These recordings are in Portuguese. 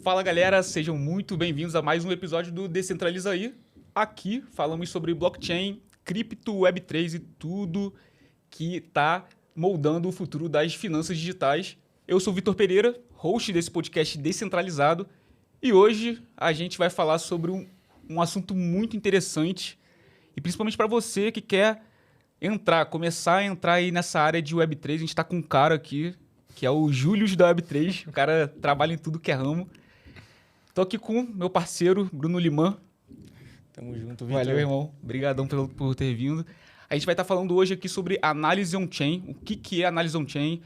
Fala galera, sejam muito bem-vindos a mais um episódio do Descentraliza aí. Aqui falamos sobre blockchain, cripto, Web3 e tudo que está moldando o futuro das finanças digitais. Eu sou o Vitor Pereira, host desse podcast descentralizado, e hoje a gente vai falar sobre um assunto muito interessante, e principalmente para você que quer começar a entrar aí nessa área de Web3. A gente está com um cara aqui, que é o Július da Web3, o cara trabalha em tudo que é ramo. Tô aqui com meu parceiro, Bruno Liman. Tamo junto, Vitor. Valeu, irmão. Obrigadão por ter vindo. A gente vai estar falando hoje aqui sobre análise on-chain. O que é análise on-chain?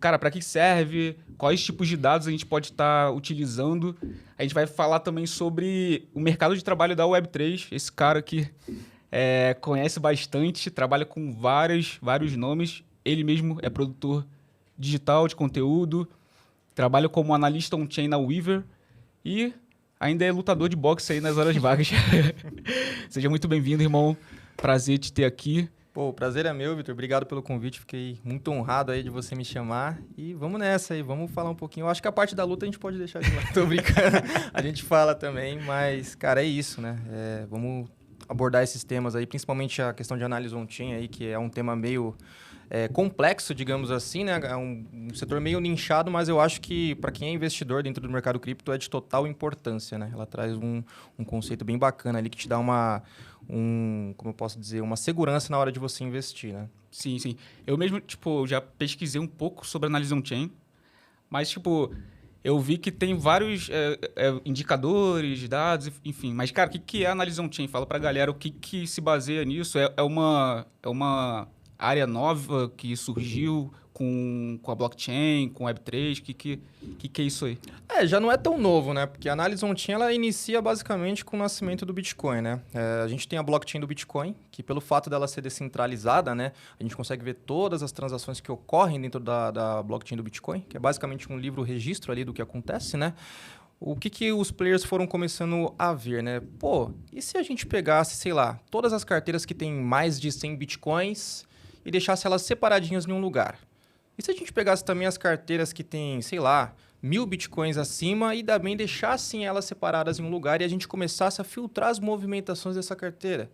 Cara, para que serve? Quais tipos de dados a gente pode estar utilizando? A gente vai falar também sobre o mercado de trabalho da Web3. Esse cara aqui conhece bastante, trabalha com vários nomes. Ele mesmo é produtor digital de conteúdo, trabalha como analista on-chain na Weaver e ainda é lutador de boxe aí nas horas vagas. Seja muito bem-vindo, irmão. Prazer te ter aqui. Pô, o prazer é meu, Vitor. Obrigado pelo convite. Fiquei muito honrado aí de você me chamar. E vamos nessa aí, vamos falar um pouquinho. Eu acho que a parte da luta a gente pode deixar de lado. Tô brincando. A gente fala também, mas, cara, é isso, né? Vamos abordar esses temas aí, principalmente a questão de análise on-chain aí, que é um tema meio complexo, digamos assim, né? É um setor meio nichado, mas eu acho que para quem é investidor dentro do mercado cripto é de total importância, né? Ela traz um conceito bem bacana ali que te dá como eu posso dizer, uma segurança na hora de você investir, né? Sim, sim. Eu mesmo, já pesquisei um pouco sobre análise on-chain, mas, eu vi que tem vários indicadores, dados, enfim. Mas, cara, o que é análise on-chain? Fala pra galera o que se baseia nisso. É uma área nova que surgiu com a blockchain, com Web3? O que é isso aí? Já não é tão novo, né? Porque a análise on-chain, ela inicia basicamente com o nascimento do Bitcoin, né? A gente tem a blockchain do Bitcoin, que pelo fato dela ser descentralizada, né? A gente consegue ver todas as transações que ocorrem dentro da blockchain do Bitcoin, que é basicamente um livro registro ali do que acontece, né? O que os players foram começando a ver, né? Pô, e se a gente pegasse, sei lá, todas as carteiras que têm mais de 100 Bitcoins e deixasse elas separadinhas em um lugar? E se a gente pegasse também as carteiras que têm, sei lá, 1.000 Bitcoins acima e também deixassem elas separadas em um lugar e a gente começasse a filtrar as movimentações dessa carteira?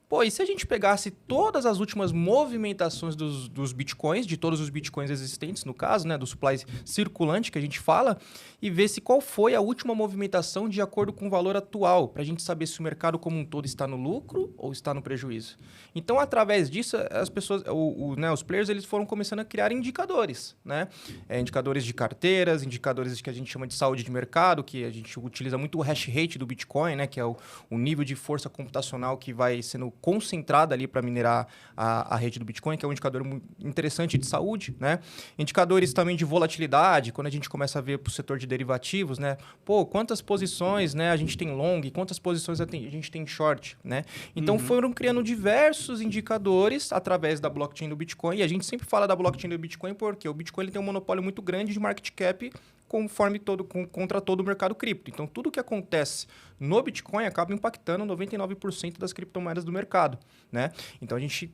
Pô, e se a gente pegasse todas as últimas movimentações dos Bitcoins, de todos os Bitcoins existentes, no caso, né, do supply circulante que a gente fala, e vesse qual foi a última movimentação de acordo com o valor atual, para a gente saber se o mercado como um todo está no lucro ou está no prejuízo. Então, através disso, as pessoas, os players, eles foram começando a criar indicadores, né? Indicadores de carteiras, indicadores que a gente chama de saúde de mercado, que a gente utiliza muito o hash rate do Bitcoin, né, que é o nível de força computacional que vai sendo concentrada ali para minerar a rede do Bitcoin, que é um indicador muito interessante de saúde, né? Indicadores também de volatilidade, quando a gente começa a ver para o setor de derivativos, né? Pô, quantas posições, né, a gente tem long, quantas posições a gente tem short, né? Então foram criando diversos indicadores através da blockchain do Bitcoin, e a gente sempre fala da blockchain do Bitcoin porque o Bitcoin ele tem um monopólio muito grande de market cap contra todo o mercado cripto. Então, tudo que acontece no Bitcoin acaba impactando 99% das criptomoedas do mercado, né? Então, a gente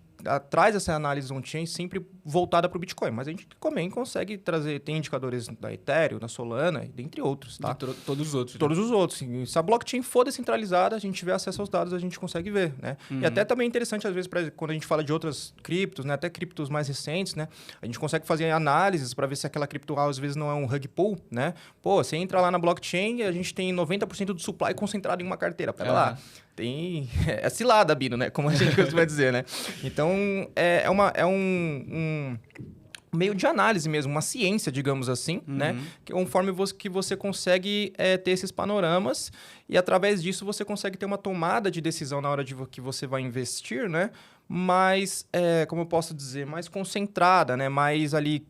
traz essa análise on-chain sempre voltada para o Bitcoin, mas a gente também consegue trazer, tem indicadores da Ethereum, da Solana, dentre outros, tá? Todos os outros. Todos os outros. Se a blockchain for descentralizada, a gente tiver acesso aos dados, a gente consegue ver, né? E até também é interessante, às vezes, quando a gente fala de outras criptos, né? Até criptos mais recentes, né? A gente consegue fazer análises para ver se aquela cripto, às vezes, não é um rug pull, né? Pô, você entra lá na blockchain e a gente tem 90% do supply concentrado em uma carteira. Pera lá. É cilada, Bino, né? Como a gente costuma dizer, né? Então, é um meio de análise mesmo, uma ciência, digamos assim, né? Conforme que você consegue ter esses panoramas e, através disso, você consegue ter uma tomada de decisão na hora de que você vai investir, né? Mais, como eu posso dizer, mais concentrada, né? Mais ali...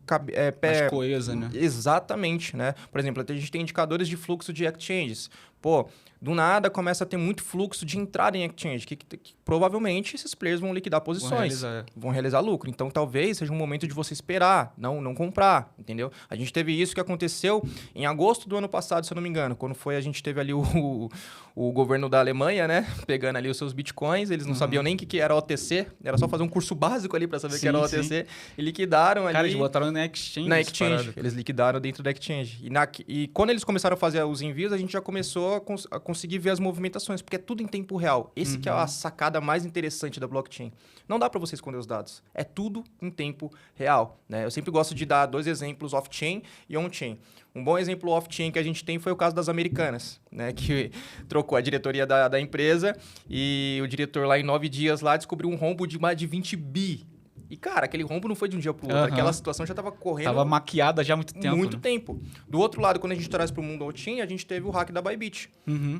mais coesa, né? Exatamente, né? Por exemplo, a gente tem indicadores de fluxo de exchanges. Pô, do nada começa a ter muito fluxo de entrada em exchange, que provavelmente esses players vão liquidar posições, vão realizar lucro. Então, talvez seja um momento de você esperar, não comprar, entendeu? A gente teve isso que aconteceu em agosto do ano passado, se eu não me engano, quando a gente teve ali o governo da Alemanha, né? Pegando ali os seus bitcoins, eles não sabiam nem o que era OTC, era só fazer um curso básico ali para saber o que era OTC, e liquidaram ali... Cara, eles botaram na exchange. Na exchange, eles liquidaram dentro da exchange. E quando eles começaram a fazer os envios, a gente já começou a conseguir ver as movimentações, porque é tudo em tempo real. Esse que é a sacada mais interessante da blockchain. Não dá para você esconder os dados. É tudo em tempo real, né? Eu sempre gosto de dar 2 exemplos off-chain e on-chain. Um bom exemplo off-chain que a gente tem foi o caso das Americanas, né? Que trocou a diretoria da empresa e o diretor lá em 9 dias lá descobriu um rombo de mais de 20 bi. E, cara, aquele rombo não foi de um dia pro outro. Aquela situação já estava correndo... Tava maquiada já há muito tempo. Muito tempo. Do outro lado, quando a gente traz para o mundo on-chain, a gente teve o hack da Bybit.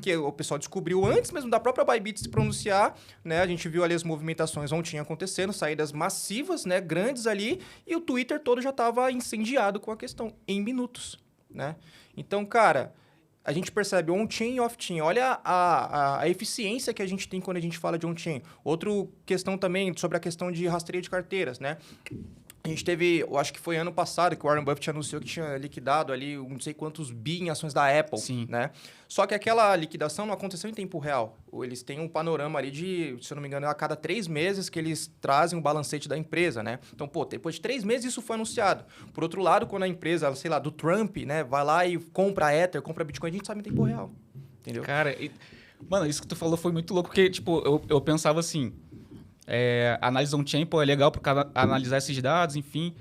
Que o pessoal descobriu antes mesmo da própria Bybit se pronunciar, né? A gente viu ali as movimentações on-chain acontecendo, saídas massivas, né? Grandes ali. E o Twitter todo já estava incendiado com a questão, em minutos, né? Então, cara... A gente percebe on-chain e off-chain. Olha a eficiência que a gente tem quando a gente fala de on-chain. Outra questão também sobre a questão de rastreio de carteiras, né? A gente teve, eu acho que foi ano passado, que o Warren Buffett anunciou que tinha liquidado ali não sei quantos bi em ações da Apple, né? Só que aquela liquidação não aconteceu em tempo real. Eles têm um panorama ali de, se eu não me engano, a cada 3 meses que eles trazem um balancete da empresa, né? Então, pô, depois de 3 meses isso foi anunciado. Por outro lado, quando a empresa, sei lá, do Trump, né, vai lá e compra Ether, compra Bitcoin, a gente sabe em tempo real, entendeu? Cara, mano, isso que tu falou foi muito louco, porque, tipo, eu pensava assim... análise on-chain, pô, é legal para analisar esses dados, enfim.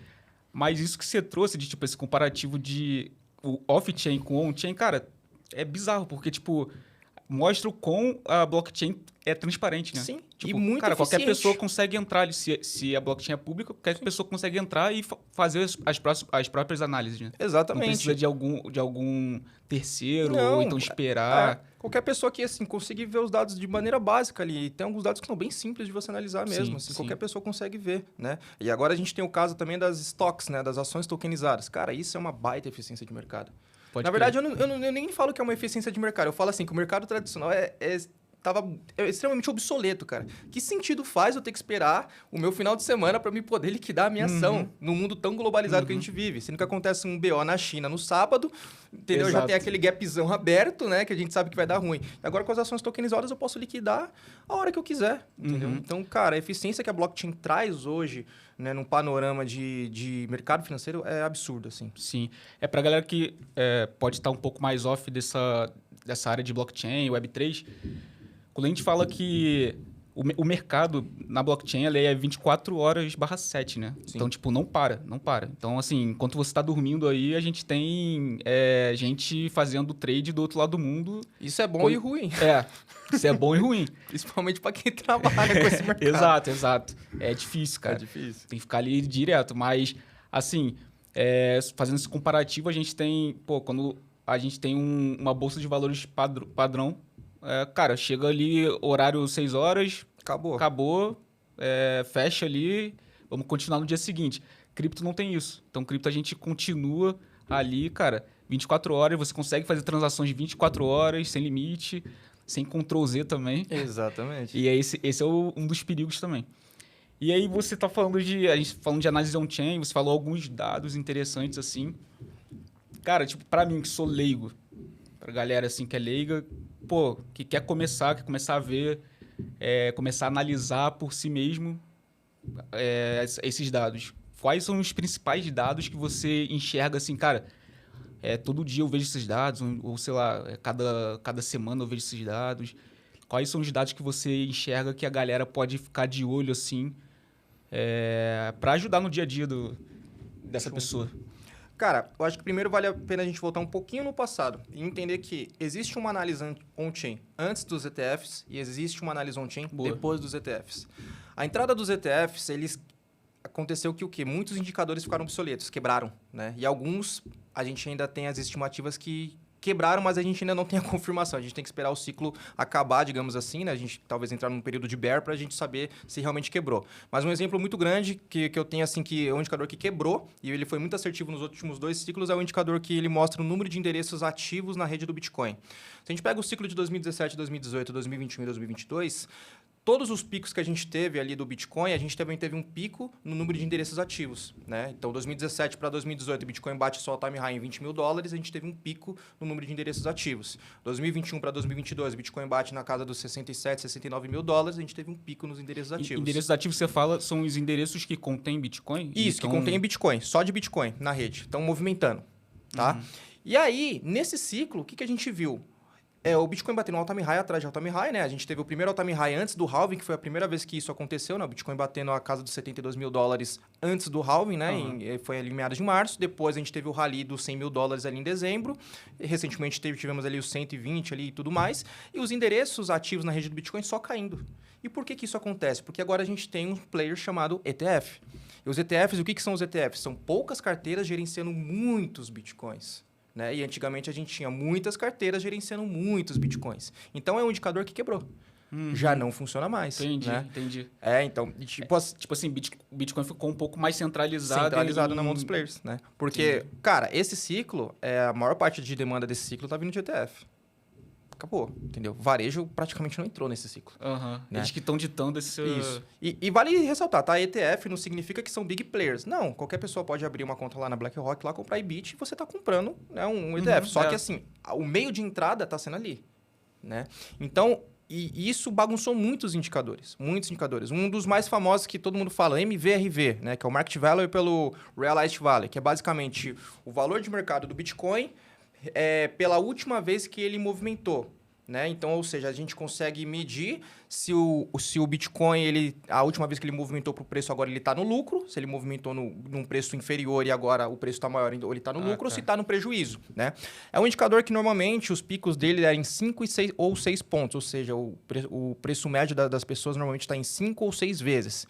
Mas isso que você trouxe de, tipo, esse comparativo de o off-chain com on-chain, cara, é bizarro, porque, tipo, mostra o quão a blockchain é transparente, né? Sim, tipo, e muito cara, eficiente. qualquer pessoa consegue entrar ali, se a blockchain é pública, qualquer pessoa consegue entrar e fazer as próprias análises, né? Exatamente. Não precisa de algum terceiro, ou então esperar... Qualquer pessoa que, assim, conseguir ver os dados de maneira básica ali. Tem alguns dados que são bem simples de você analisar mesmo. Assim, qualquer pessoa consegue ver, né? E agora a gente tem o caso também das stocks, né? Das ações tokenizadas. Cara, isso é uma baita eficiência de mercado. Na verdade, eu nem falo que é uma eficiência de mercado. Eu falo assim, que o mercado tradicional tava extremamente obsoleto, cara. Que sentido faz eu ter que esperar o meu final de semana para me poder liquidar a minha ação no mundo tão globalizado que a gente vive? Sendo que acontece um BO na China no sábado, entendeu? Já tem aquele gapzão aberto, né? Que a gente sabe que vai dar ruim. Agora, com as ações tokenizadas, eu posso liquidar a hora que eu quiser, entendeu? Então, cara, a eficiência que a blockchain traz hoje, né, num panorama de mercado financeiro é absurdo, assim. Sim. É pra galera que pode estar um pouco mais off dessa área de blockchain, Web3... Quando a gente fala que o mercado na blockchain ele é 24 horas/7, né? Sim. Então, tipo, não para. Então, assim, enquanto você está dormindo aí, a gente tem gente fazendo trade do outro lado do mundo. Isso é bom e ruim. Isso é bom e ruim. Principalmente para quem trabalha com esse mercado. Exato. É difícil, cara. É difícil. Tem que ficar ali direto. Mas, assim, fazendo esse comparativo, a gente tem... Pô, quando a gente tem uma bolsa de valores padrão, cara, chega ali, horário 6 horas... Acabou, fecha ali, vamos continuar no dia seguinte. Cripto não tem isso. Então, cripto a gente continua ali, cara, 24 horas, você consegue fazer transações de 24 horas, sem limite, sem Ctrl Z também. Exatamente. E esse é um dos perigos também. E aí você tá falando a gente falando de análise on-chain, você falou alguns dados interessantes, assim. Cara, tipo, pra mim, que sou leigo, pra galera, assim, que é leiga, pô, que quer começar a ver, começar a analisar por si mesmo esses dados. Quais são os principais dados que você enxerga assim, cara, todo dia eu vejo esses dados, ou sei lá, cada semana eu vejo esses dados. Quais são os dados que você enxerga que a galera pode ficar de olho, assim, para ajudar no dia a dia dessa pessoa? Cara, eu acho que primeiro vale a pena a gente voltar um pouquinho no passado e entender que existe uma análise on-chain antes dos ETFs e existe uma análise on-chain depois dos ETFs. A entrada dos ETFs, aconteceu que o quê? Muitos indicadores ficaram obsoletos, quebraram, né? E alguns, a gente ainda tem as estimativas que quebraram, mas a gente ainda não tem a confirmação. A gente tem que esperar o ciclo acabar, digamos assim, né? A gente talvez entrar num período de bear para a gente saber se realmente quebrou. Mas um exemplo muito grande que eu tenho, assim, que é um indicador que quebrou, e ele foi muito assertivo nos últimos 2 ciclos, é o indicador que ele mostra o número de endereços ativos na rede do Bitcoin. Se a gente pega o ciclo de 2017, 2018, 2021 e 2022... Todos os picos que a gente teve ali do Bitcoin, a gente também teve um pico no número de endereços ativos, né? Então, 2017 para 2018, o Bitcoin bate só o time high em $20 mil, a gente teve um pico no número de endereços ativos. 2021 para 2022, o Bitcoin bate na casa dos 67, 69 mil dólares, a gente teve um pico nos endereços ativos. Endereços ativos, você fala, são os endereços que contêm Bitcoin? Isso, que contém Bitcoin, só de Bitcoin na rede. Estão movimentando, tá? E aí, nesse ciclo, o que a gente viu? O Bitcoin batendo um all-time high atrás de all-time high, né? A gente teve o primeiro all-time high antes do halving, que foi a primeira vez que isso aconteceu, né? O Bitcoin batendo a casa dos 72 mil dólares antes do halving, né? Foi ali em meados de março. Depois a gente teve o rally dos 100 mil dólares ali em dezembro. E, recentemente tivemos ali os 120 ali e tudo mais. E os endereços ativos na rede do Bitcoin só caindo. E por que isso acontece? Porque agora a gente tem um player chamado ETF. E os ETFs, o que são os ETFs? São poucas carteiras gerenciando muitos Bitcoins. Né? E antigamente a gente tinha muitas carteiras gerenciando muitos Bitcoins. Então é um indicador que quebrou. Já não funciona mais. Entendi, né? entendi. Então... Tipo assim, Bitcoin ficou um pouco mais centralizado. Centralizado na mão dos players, né? Porque, cara, esse ciclo, a maior parte de demanda desse ciclo tá vindo de ETF. Acabou, entendeu? Varejo praticamente não entrou nesse ciclo. Né? Eles que estão ditando esse... Isso. E vale ressaltar, tá? ETF não significa que são big players. Não, qualquer pessoa pode abrir uma conta lá na BlackRock, lá comprar IBIT e você tá comprando, né, um ETF. Só que assim, o meio de entrada tá sendo ali, né? Então, e isso bagunçou muitos indicadores. Um dos mais famosos que todo mundo fala, MVRV, né? Que é o Market Value pelo Realized Value, que é basicamente o valor de mercado do Bitcoin pela última vez que ele movimentou, né? Então, ou seja, a gente consegue medir se o Bitcoin, a última vez que ele movimentou para o preço, agora ele está no lucro. Se ele movimentou num preço inferior e agora o preço está maior, então ele está no lucro, ou se está no prejuízo, né? É um indicador que normalmente os picos dele eram em 5 ou 6 pontos, ou seja, o preço médio das pessoas normalmente está em 5 ou 6 vezes.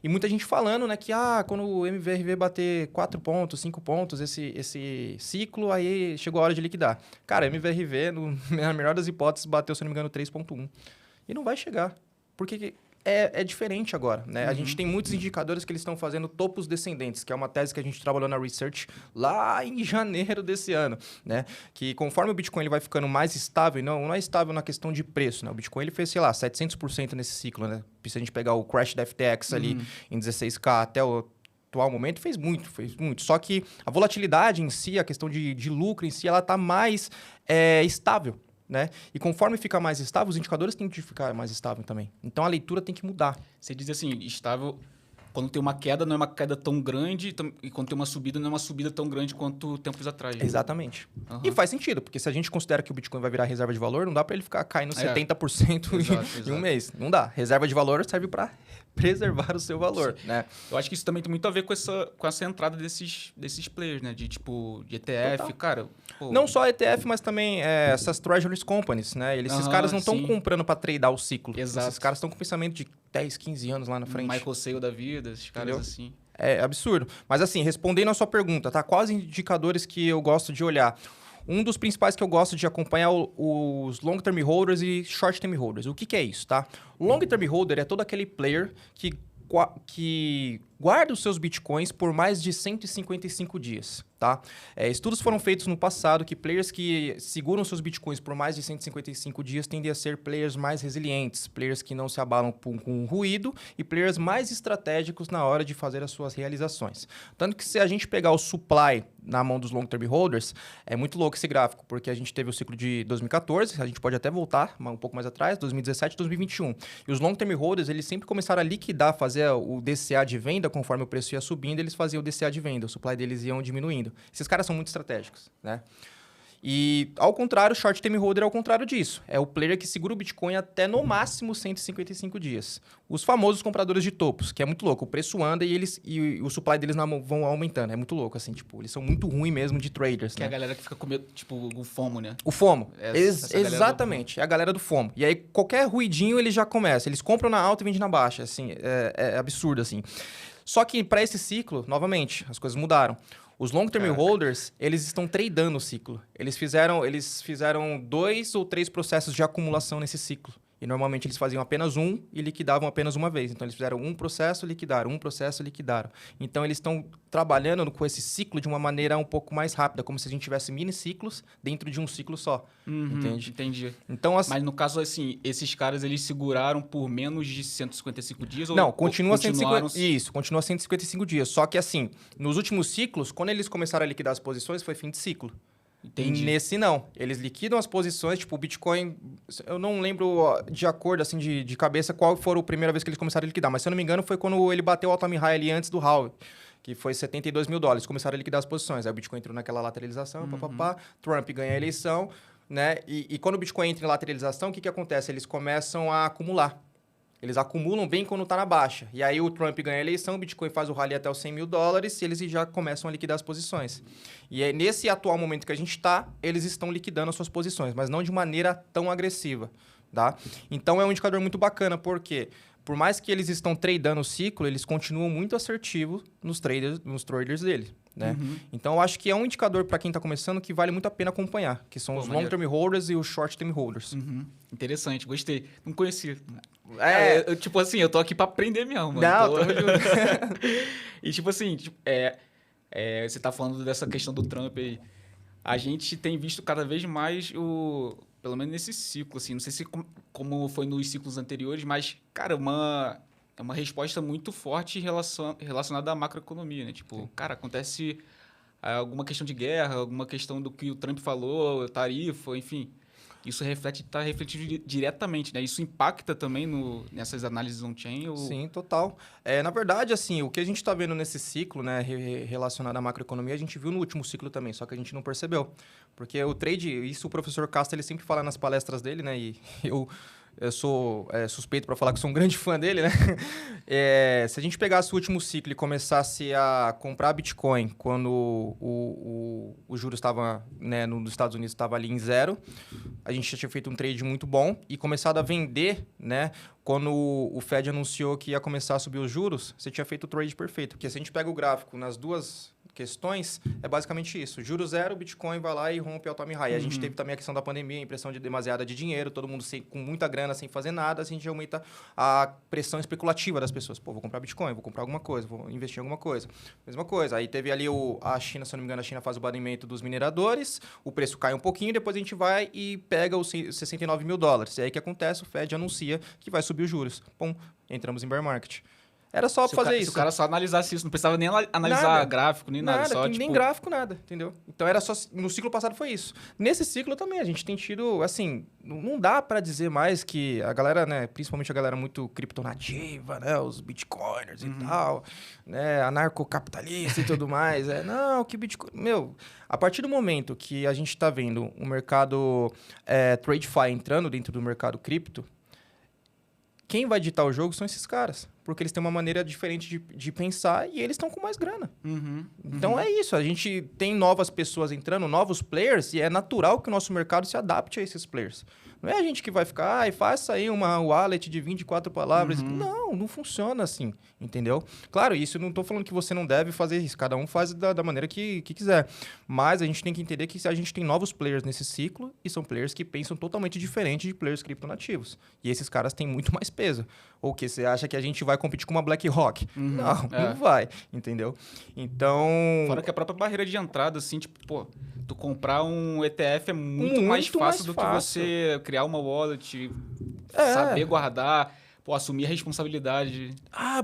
E muita gente falando, né, que quando o MVRV bater 4 pontos, 5 pontos, esse ciclo, aí chegou a hora de liquidar. Cara, MVRV, na melhor das hipóteses, bateu, se não me engano, 3,1. E não vai chegar, porque é diferente agora, né? A gente tem muitos indicadores que eles estão fazendo topos descendentes, que é uma tese que a gente trabalhou na Research lá em janeiro desse ano, né? Que conforme o Bitcoin ele vai ficando mais estável, não é estável na questão de preço, né? O Bitcoin ele fez, sei lá, 700% nesse ciclo, né? Se a gente pegar o crash da FTX ali em 16K até o atual momento, fez muito. Só que a volatilidade em si, a questão de lucro em si, ela está mais estável. Né? E conforme fica mais estável, os indicadores têm que ficar mais estável também. Então, a leitura tem que mudar. Você diz assim, estável, quando tem uma queda, não é uma queda tão grande, e quando tem uma subida, não é uma subida tão grande quanto tempos atrás. Né? Exatamente. E faz sentido, porque se a gente considera que o Bitcoin vai virar reserva de valor, não dá para ele ficar caindo 70% em um mês. Não dá. Reserva de valor serve para preservar o seu valor, né? Eu acho que isso também tem muito a ver com essa entrada desses players, né? De ETF, total. Cara... Pô... Não só ETF, mas também essas treasuries companies, né? Esses caras não estão comprando para tradar o ciclo. Exato. Esses caras estão com pensamento de 10, 15 anos lá na frente. Michael Saylor da vida, esses caras assim. É absurdo. Mas assim, respondendo a sua pergunta, tá? Quais indicadores que eu gosto de olhar? Um dos principais que eu gosto de acompanhar é os long-term holders e short-term holders. O que é isso, tá? O long-term holder é todo aquele player que guarda os seus bitcoins por mais de 155 dias, tá? Estudos foram feitos no passado que players que seguram seus bitcoins por mais de 155 dias tendem a ser players mais resilientes, players que não se abalam com ruído e players mais estratégicos na hora de fazer as suas realizações. Tanto que se a gente pegar o supply na mão dos long-term holders, é muito louco esse gráfico, porque a gente teve o ciclo de 2014, a gente pode até voltar um pouco mais atrás, 2017 e 2021. E os long-term holders, eles sempre começaram a liquidar, fazer o DCA de venda, conforme o preço ia subindo, eles faziam o DCA de venda, o supply deles iam diminuindo. Esses caras são muito estratégicos, né? E, ao contrário, o short-term holder é o contrário disso. É o player que segura o Bitcoin até, no máximo, 155 dias. Os famosos compradores de topos, que é muito louco. O preço anda e o supply deles vão aumentando. É muito louco, assim, tipo, eles são muito ruins mesmo de traders, que é a galera que fica com medo, tipo, o FOMO, né? O FOMO. Exatamente. É a galera do FOMO. E aí, qualquer ruidinho, ele já começa. Eles compram na alta e vendem na baixa, assim. É absurdo, assim. Só que, para esse ciclo, novamente, as coisas mudaram. Os long-term Caraca. holders, eles estão tradando o ciclo. Eles fizeram 2 ou 3 processos de acumulação nesse ciclo. E normalmente eles faziam apenas um e liquidavam apenas uma vez. Então eles fizeram um processo, liquidaram, um processo, liquidaram. Então eles estão trabalhando com esse ciclo de uma maneira um pouco mais rápida, como se a gente tivesse mini ciclos dentro de um ciclo só. Entende? Entendi. Então, Mas no caso, assim, esses caras, eles seguraram por menos de 155 dias? não, ou continua continuaram... 150, isso, continua 155 dias. Só que assim, nos últimos ciclos, quando eles começaram a liquidar as posições, foi fim de ciclo. Entendi. Nesse não. Eles liquidam as posições, tipo, o Bitcoin... Eu não lembro ó, de acordo, assim, de cabeça, qual foi a primeira vez que eles começaram a liquidar. Mas, se eu não me engano, foi quando ele bateu o all-time high ali antes do Howell, que foi $72 mil. Começaram a liquidar as posições. Aí o Bitcoin entrou naquela lateralização, papapá. Trump ganha a eleição, né? E quando o Bitcoin entra em lateralização, o que acontece? Eles começam a acumular. Eles acumulam bem quando está na baixa. E aí o Trump ganha a eleição, o Bitcoin faz o rally até os $100 mil e eles já começam a liquidar as posições. E aí, nesse atual momento que a gente está, eles estão liquidando as suas posições, mas não de maneira tão agressiva, tá? Então é um indicador muito bacana, porque por mais que eles estão tradando o ciclo, eles continuam muito assertivos nos traders deles. Né? Então, eu acho que é um indicador para quem está começando que vale muito a pena acompanhar, que são os long-term holders e os short-term holders. Interessante, gostei. Não conhecia. Tipo assim, eu tô aqui para aprender mesmo. Não, tamo junto. E tipo assim, você tá falando dessa questão do Trump aí. A gente tem visto cada vez mais pelo menos nesse ciclo, assim, não sei se como foi nos ciclos anteriores, mas, cara, é uma resposta muito forte relacionada à macroeconomia, né? Tipo, sim, cara, acontece alguma questão de guerra, alguma questão do que o Trump falou, tarifa, enfim. Isso está refletindo diretamente, né? Isso impacta também nessas análises on-chain? Ou... Sim, total. Na verdade, assim, o que a gente está vendo nesse ciclo, né, relacionado à macroeconomia, a gente viu no último ciclo também, só que a gente não percebeu. Porque o trade, isso o professor Castro, ele sempre fala nas palestras dele, né? E eu sou suspeito para falar que sou um grande fã dele, né? Se a gente pegasse o último ciclo e começasse a comprar Bitcoin quando o juros estava, né, nos Estados Unidos estava ali em 0, a gente já tinha feito um trade muito bom e começado a vender, né? Quando o Fed anunciou que ia começar a subir os juros, você tinha feito o trade perfeito. Porque se a gente pega o gráfico nas duas questões, é basicamente isso. Juros zero, Bitcoin vai lá e rompe o all-time high. A gente teve também a questão da pandemia, a impressão de demasiada de dinheiro, todo mundo com muita grana, sem fazer nada, a gente aumenta a pressão especulativa das pessoas. Pô, vou comprar Bitcoin, vou comprar alguma coisa, vou investir em alguma coisa. Mesma coisa. Aí teve ali a China, se eu não me engano, a China faz o banimento dos mineradores, o preço cai um pouquinho, depois a gente vai e pega os $69 mil. E aí o que acontece? O Fed anuncia que vai subir os juros. Bom, entramos em bear market. Era só fazer isso. Se o cara só analisasse isso, não precisava nem analisar gráfico, nem nada. Só, nem gráfico, nada, entendeu? Então, era só... No ciclo passado foi isso. Nesse ciclo também, a gente tem tido, assim... Não dá pra dizer mais que a galera, né? Principalmente a galera muito criptonativa, né? Os bitcoiners e tal, né? Anarcocapitalista e tudo mais. Não, que Bitcoin... Meu, a partir do momento que a gente tá vendo o mercado TradeFi entrando dentro do mercado cripto, quem vai ditar o jogo são esses caras. Porque eles têm uma maneira diferente de pensar e eles estão com mais grana. Então é isso. A gente tem novas pessoas entrando, novos players, e é natural que o nosso mercado se adapte a esses players. Não é a gente que vai ficar, faça aí uma wallet de 24 palavras. Não funciona assim, entendeu? Claro, isso eu não estou falando que você não deve fazer isso. Cada um faz da maneira que quiser. Mas a gente tem que entender que a gente tem novos players nesse ciclo e são players que pensam totalmente diferente de players criptonativos. E esses caras têm muito mais peso. Ou que você acha que a gente vai competir com uma BlackRock? Não vai, entendeu? Então... Fora que a própria barreira de entrada, assim, tipo, pô, tu comprar um ETF é muito mais fácil do que você criar uma wallet, saber guardar, pô, assumir a responsabilidade.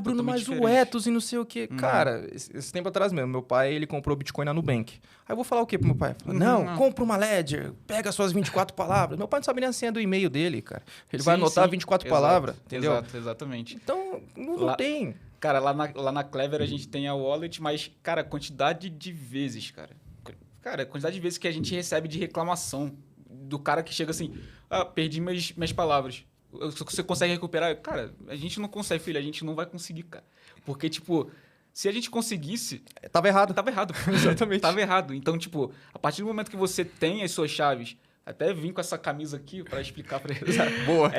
Bruno, mas diferente. O Ethos e não sei o quê. Cara, esse tempo atrás mesmo, meu pai, ele comprou Bitcoin na Nubank. Aí eu vou falar o quê pro meu pai? Não, compra uma Ledger, pega suas 24 palavras. Meu pai não sabe nem a senha do e-mail dele, cara. Ele vai anotar 24 palavras, entendeu? Exatamente. Então, não tem... Cara, lá na Clever a gente tem a wallet, mas, cara, a quantidade de vezes, a quantidade de vezes que a gente recebe de reclamação do cara que chega assim, perdi minhas palavras. Você consegue recuperar? Cara, a gente não consegue, filho, a gente não vai conseguir, cara. Porque, tipo, se a gente conseguisse... Tava errado. Exatamente. Tava errado. Então, tipo, a partir do momento que você tem as suas chaves, até vim com essa camisa aqui pra explicar pra eles. Boa.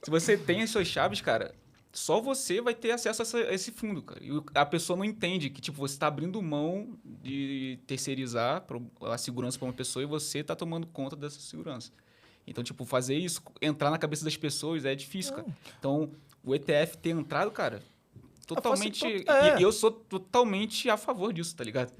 Se você tem as suas chaves, cara... só você vai ter acesso a esse fundo, cara. E a pessoa não entende que, tipo, você está abrindo mão de terceirizar a segurança para uma pessoa e você está tomando conta dessa segurança. Então, tipo, fazer isso, entrar na cabeça das pessoas é difícil, cara. Então, o ETF ter entrado, cara, totalmente... E eu sou totalmente a favor disso, tá ligado?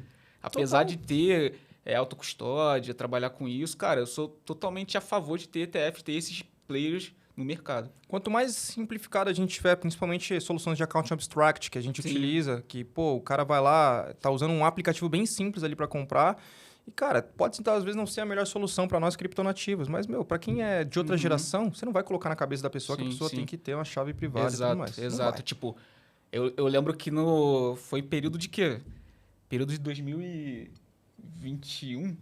Apesar de ter autocustódia, trabalhar com isso, cara, eu sou totalmente a favor de ter ETF, ter esses players no mercado. Quanto mais simplificado a gente tiver, principalmente soluções de account abstract que a gente utiliza, que, pô, o cara vai lá, tá usando um aplicativo bem simples ali para comprar, e, cara, pode às vezes não ser a melhor solução para nós criptonativos, mas, meu, para quem é de outra geração, você não vai colocar na cabeça da pessoa que a pessoa tem que ter uma chave privada e tudo mais. Exato. Tipo, eu lembro que foi período de quê? Período de 2021,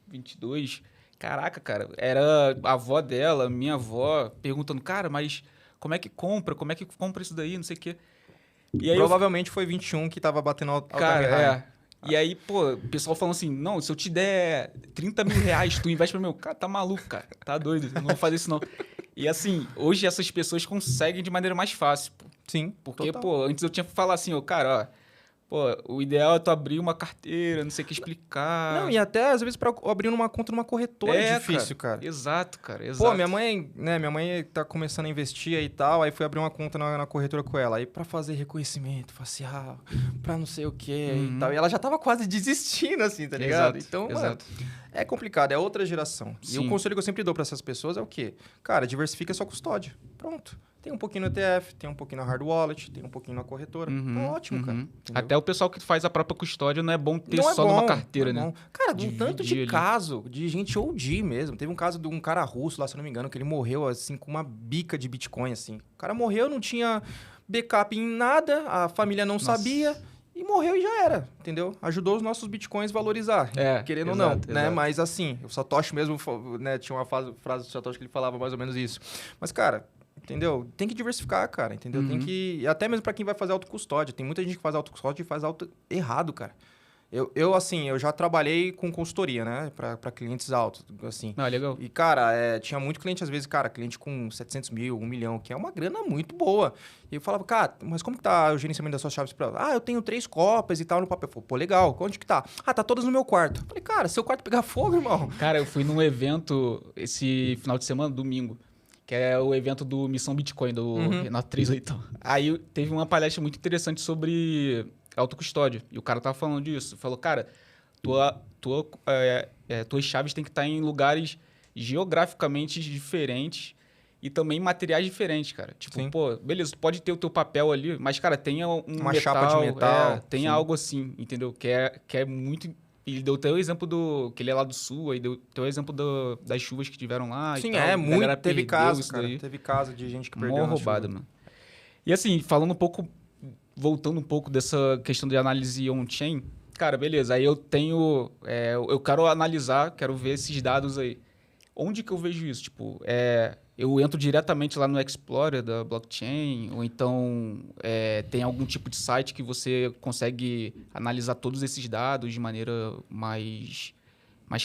22. Caraca, cara, era a avó dela, minha avó, perguntando, cara, mas como é que compra? Como é que compra isso daí? Não sei o quê. E aí provavelmente foi 21 que tava batendo alta. Cara, E aí, pô, o pessoal falando assim, não, se eu te der 30 mil reais, tu investe pra mim. Cara, tá maluco, cara. Tá doido, eu não vou fazer isso não. E assim, hoje essas pessoas conseguem de maneira mais fácil, pô. Sim, porque, pô, antes eu tinha que falar assim, cara, ó, pô, o ideal é tu abrir uma carteira, não sei o que explicar. Não, e até às vezes para abrir uma conta numa corretora é difícil, cara. Exato, cara, exato. Pô, minha mãe tá começando a investir aí e tal, aí fui abrir uma conta na corretora com ela, aí para fazer reconhecimento facial, para não sei o que e tal. E ela já tava quase desistindo, assim, tá ligado? Então, mano, é complicado, é outra geração. Sim. E o conselho que eu sempre dou para essas pessoas é o quê? Cara, diversifica a sua custódia. Pronto. Tem um pouquinho no ETF, tem um pouquinho na hard wallet, tem um pouquinho na corretora. Tá ótimo, cara. Entendeu? Até o pessoal que faz a própria custódia não é bom ter só numa carteira, né? Cara, um tanto de caso de gente OG mesmo. Teve um caso de um cara russo lá, se eu não me engano, que ele morreu assim com uma bica de Bitcoin, assim. O cara morreu, não tinha backup em nada, a família não sabia. E morreu e já era, entendeu? Ajudou os nossos bitcoins a valorizar, querendo ou não, né? Mas assim, o Satoshi mesmo, né, tinha uma frase do Satoshi que ele falava mais ou menos isso. Mas, cara, entendeu? Tem que diversificar, cara, entendeu? Tem que... Até mesmo para quem vai fazer autocustódia. Tem muita gente que faz autocustódia e faz errado, cara. Eu já trabalhei com consultoria, né? Para clientes altos, assim. Ah, legal. E, cara, tinha muito cliente, às vezes, cara, cliente com 700 mil, 1 milhão, que é uma grana muito boa. E eu falava, cara, mas como que tá o gerenciamento das suas chaves? Eu tenho 3 cópias e tal no papel. Pô, legal. Onde que tá? Tá todas no meu quarto. Eu falei, cara, seu quarto pegar fogo, irmão. Cara, eu fui num evento esse final de semana, domingo, que é o evento do Missão Bitcoin, do Renato 38. Aí teve uma palestra muito interessante sobre autocustódia. E o cara tava falando disso. Falou, cara, tuas chaves têm que estar em lugares geograficamente diferentes e também materiais diferentes, cara. Tipo, Sim. pô, beleza, tu pode ter o teu papel ali, mas, cara, tenha uma chapa de metal. Tenha algo assim, entendeu? Que é muito... Ele deu até o exemplo que ele é lá do sul, aí deu o exemplo das chuvas que tiveram lá. Sim, e tal. muito. Teve caso, cara. Teve caso de gente que perdeu. Mó roubada, mano. E assim, voltando um pouco dessa questão de análise on-chain, cara, beleza. Aí eu tenho... eu quero analisar, quero ver esses dados aí. Onde que eu vejo isso? Tipo, eu entro diretamente lá no Explorer da blockchain, ou então tem algum tipo de site que você consegue analisar todos esses dados de maneira mais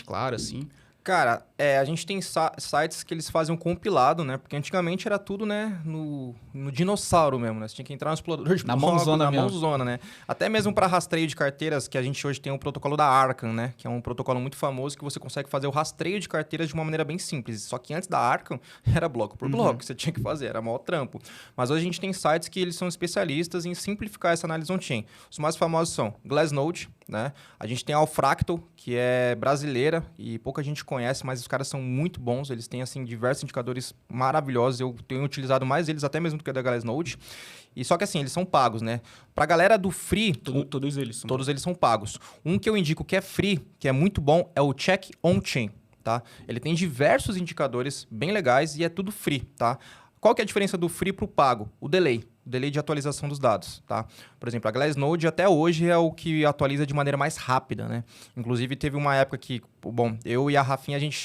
clara, assim? Cara, a gente tem sites que eles fazem um compilado, né? Porque antigamente era tudo, né, no dinossauro mesmo, né? Você tinha que entrar no explorador de mãozona, né? Até mesmo para rastreio de carteiras, que a gente hoje tem o protocolo da Arkham, né? Que é um protocolo muito famoso que você consegue fazer o rastreio de carteiras de uma maneira bem simples. Só que antes da Arkham, era bloco por bloco que você tinha que fazer, era maior trampo. Mas hoje a gente tem sites que eles são especialistas em simplificar essa análise on-chain. Os mais famosos são Glassnode, né? A gente tem a Alfractal, que é brasileira e pouca gente conhece, mas os caras são muito bons. Eles têm, assim, diversos indicadores maravilhosos. Eu tenho utilizado mais eles até mesmo do que a da Glassnode. E só que, assim, eles são pagos, né? Pra galera do free... Todos eles são pagos. Um que eu indico que é free, que é muito bom, é o Check On-Chain, tá? Ele tem diversos indicadores bem legais e é tudo free, tá? Qual que é a diferença do free pro pago? O delay de atualização dos dados, tá? Por exemplo, a Glassnode até hoje é o que atualiza de maneira mais rápida, né? Inclusive, teve uma época que, bom, eu e a Rafinha, a gente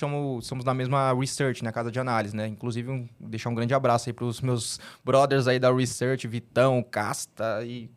somos da mesma Research, né? Casa de análise, né? Inclusive, deixar um grande abraço aí pros meus brothers aí da Research, Vitão, Casta e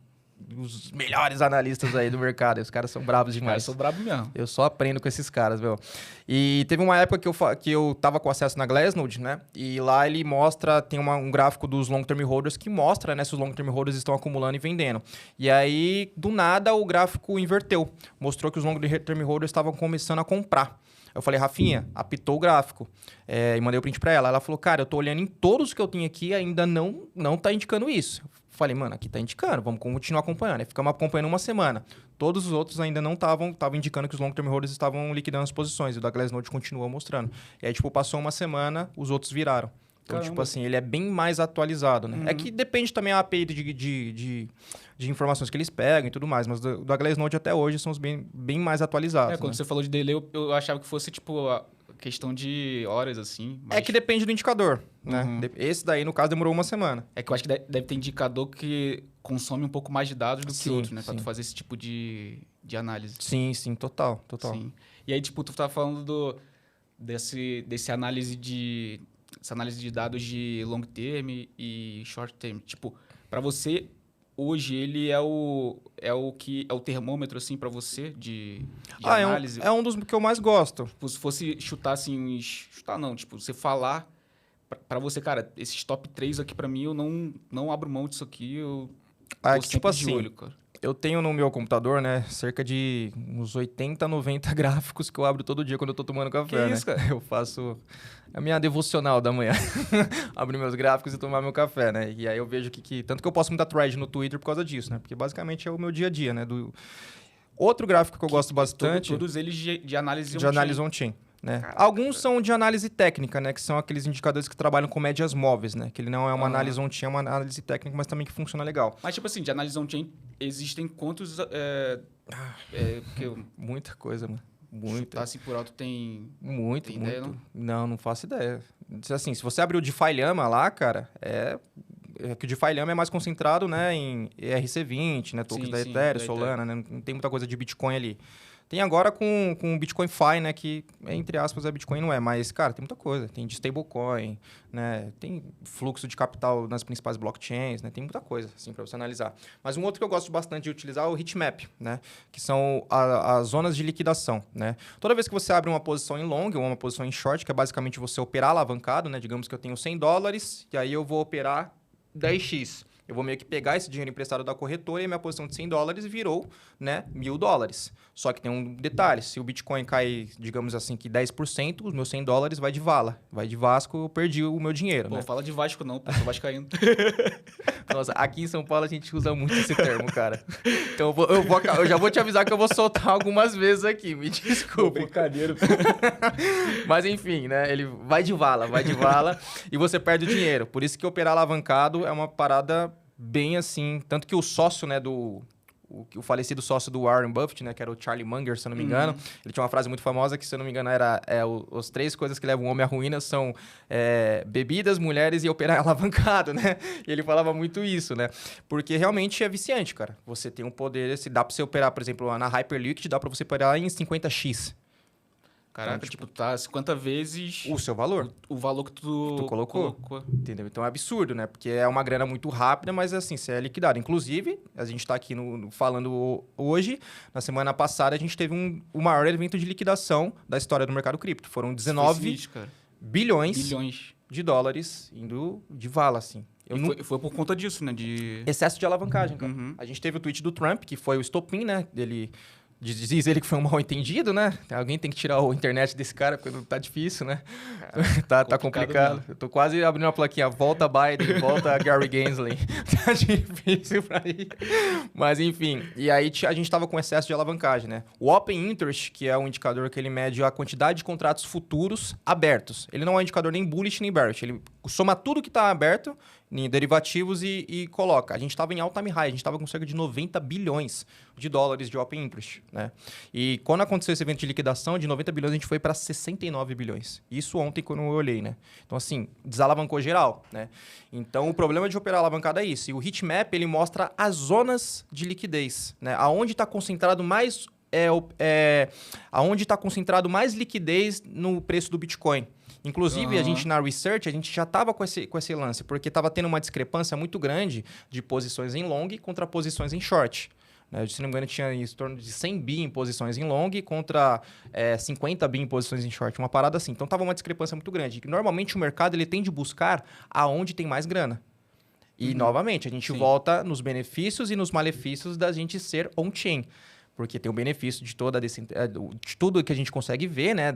os melhores analistas aí do mercado. E os caras são bravos demais. Eu sou brabo mesmo. Eu só aprendo com esses caras, meu. E teve uma época que eu tava com acesso na Glassnode, né? E lá ele mostra, tem um gráfico dos long-term holders que mostra, né, se os long-term holders estão acumulando e vendendo. E aí, do nada, o gráfico inverteu. Mostrou que os long-term holders estavam começando a comprar. Eu falei, Rafinha, apitou o gráfico. E mandei o print pra ela. Ela falou, cara, eu tô olhando em todos que eu tenho aqui e ainda não tá indicando isso. Falei, mano, aqui tá indicando, vamos continuar acompanhando. Aí ficamos acompanhando uma semana. Todos os outros ainda não estavam indicando que os long-term holders estavam liquidando as posições. E o da Glassnode continuou mostrando. E aí, tipo, passou uma semana, os outros viraram. Então, Caramba. tipo assim, ele é bem mais atualizado, né? Uhum. É que depende também a API de informações que eles pegam e tudo mais. Mas do Glassnode até hoje são os bem mais atualizados. Quando né? você falou de delay, eu achava que fosse, tipo, a questão de horas, assim. Mas... É que depende do indicador, né? Uhum. Esse daí, no caso, demorou uma semana. É que eu acho que deve ter indicador que consome um pouco mais de dados do que Sim, outros, né? Pra sim. tu fazer esse tipo de análise. Sim, total. Sim. E aí, tipo, tu tava falando dessa análise de dados de long term e short term. Tipo, pra você, hoje, ele é o termômetro, assim, pra você de análise? É um dos que eu mais gosto. Tipo, se fosse chutar, assim, chutar não, tipo, você falar pra você, cara, esses top 3 aqui pra mim, eu não abro mão disso aqui, eu tô Que, sempre tipo de assim, olho, cara. eu tenho no meu computador, né, cerca de uns 80, 90 gráficos que eu abro todo dia quando eu tô tomando café, Que né? isso, cara? Eu faço a minha devocional da manhã. Abrir meus gráficos e tomar meu café, né? E aí eu vejo que tanto que eu posto muita thread no Twitter por causa disso, né? Porque basicamente é o meu dia a dia, né? Outro gráfico que eu gosto bastante... Todos eles de análise de análise on-chain. Né? Caraca, Alguns são de análise técnica, né? Que são aqueles indicadores que trabalham com médias móveis, né? Que ele não é uma análise on-chain, é uma análise técnica, mas também que funciona legal. Mas, tipo assim, de análise on-chain, existem quantos... porque Muita coisa, mano. Muita. chutar assim por alto tem Muito. ideia, não? Não faço ideia. Assim, se você abrir o DeFi Llama lá, cara, é que o DeFi Llama é mais concentrado, né, em ERC20, né, tokens Sim, da sim, Ethereum, da Solana, né, não tem muita coisa de Bitcoin ali. Tem agora com o Bitcoin Fi, né, que entre aspas é Bitcoin, não é, mas, cara, tem muita coisa. Tem de stablecoin, né, tem fluxo de capital nas principais blockchains, né, tem muita coisa, assim, para você analisar. Mas um outro que eu gosto bastante de utilizar é o heatmap, né, que são as zonas de liquidação, né. Toda vez que você abre uma posição em long ou uma posição em short, que é basicamente você operar alavancado, né, digamos que eu tenho $100 e aí eu vou operar 10x. Eu vou meio que pegar esse dinheiro emprestado da corretora e a minha posição de $100 virou, né, $1.000. Só que tem um detalhe, se o Bitcoin cai, digamos assim, que 10%, os meus $100 vai de vala. Vai de Vasco, eu perdi o meu dinheiro, Pô, né? fala de Vasco não, pô, sou vascaíno. Nossa, aqui em São Paulo a gente usa muito esse termo, cara. Então eu já vou te avisar que eu vou soltar algumas vezes aqui, me desculpe. Brincadeira. Mas enfim, né? Ele vai de vala e você perde o dinheiro. Por isso que operar alavancado é uma parada bem assim. Tanto que o sócio, né, o falecido sócio do Warren Buffett, né, que era o Charlie Munger, se eu não me engano, ele tinha uma frase muito famosa que, se eu não me engano, era as 3 coisas que levam o homem à ruína são bebidas, mulheres e operar alavancado, né? E ele falava muito isso, né? Porque realmente é viciante, cara. Você tem um poder, se dá pra você operar, por exemplo, na Hyperliquid, dá pra você operar em 50x. Caraca, Então, tipo, tá 50 vezes O seu valor. o valor que tu colocou. Entendeu? Então é absurdo, né? Porque é uma grana muito rápida, mas assim, você é liquidado. Inclusive, a gente tá aqui falando hoje, na semana passada, a gente teve o maior evento de liquidação da história do mercado cripto. Foram 19 bilhões de dólares indo de vala, assim. Foi por conta disso, né? Excesso de alavancagem, cara. Uhum. A gente teve o tweet do Trump, que foi o estopim, né? Diz ele que foi um mal entendido, né? Alguém tem que tirar a internet desse cara, porque tá difícil, né? Tá complicado. Mesmo. Eu tô quase abrindo uma plaquinha. Volta Biden, volta Gary Gensler. Tá difícil pra ir. Mas, enfim. E aí a gente tava com excesso de alavancagem, né? O Open Interest, que é um indicador que ele mede a quantidade de contratos futuros abertos. Ele não é um indicador nem bullish nem bearish. Ele soma tudo que tá aberto em derivativos e coloca. A gente estava em all-time high, a gente estava com cerca de 90 bilhões de dólares de open interest, né? E quando aconteceu esse evento de liquidação, de 90 bilhões a gente foi para 69 bilhões. Isso ontem quando eu olhei, né? Então, assim, desalavancou geral, né? Então, o problema de operar alavancado é isso. E o heatmap, ele mostra as zonas de liquidez, né? Aonde está concentrado aonde está concentrado mais liquidez no preço do Bitcoin. Inclusive, a gente na research, a gente já estava com esse lance, porque estava tendo uma discrepância muito grande de posições em long contra posições em short. Né? Se não me engano, tinha em torno de 100 bi em posições em long contra 50 bi em posições em short, uma parada assim. Então, estava uma discrepância muito grande. Normalmente, o mercado ele tende a buscar aonde tem mais grana. E, novamente, a gente volta nos benefícios e nos malefícios da gente ser on-chain. Porque tem o benefício de de tudo que a gente consegue ver, né?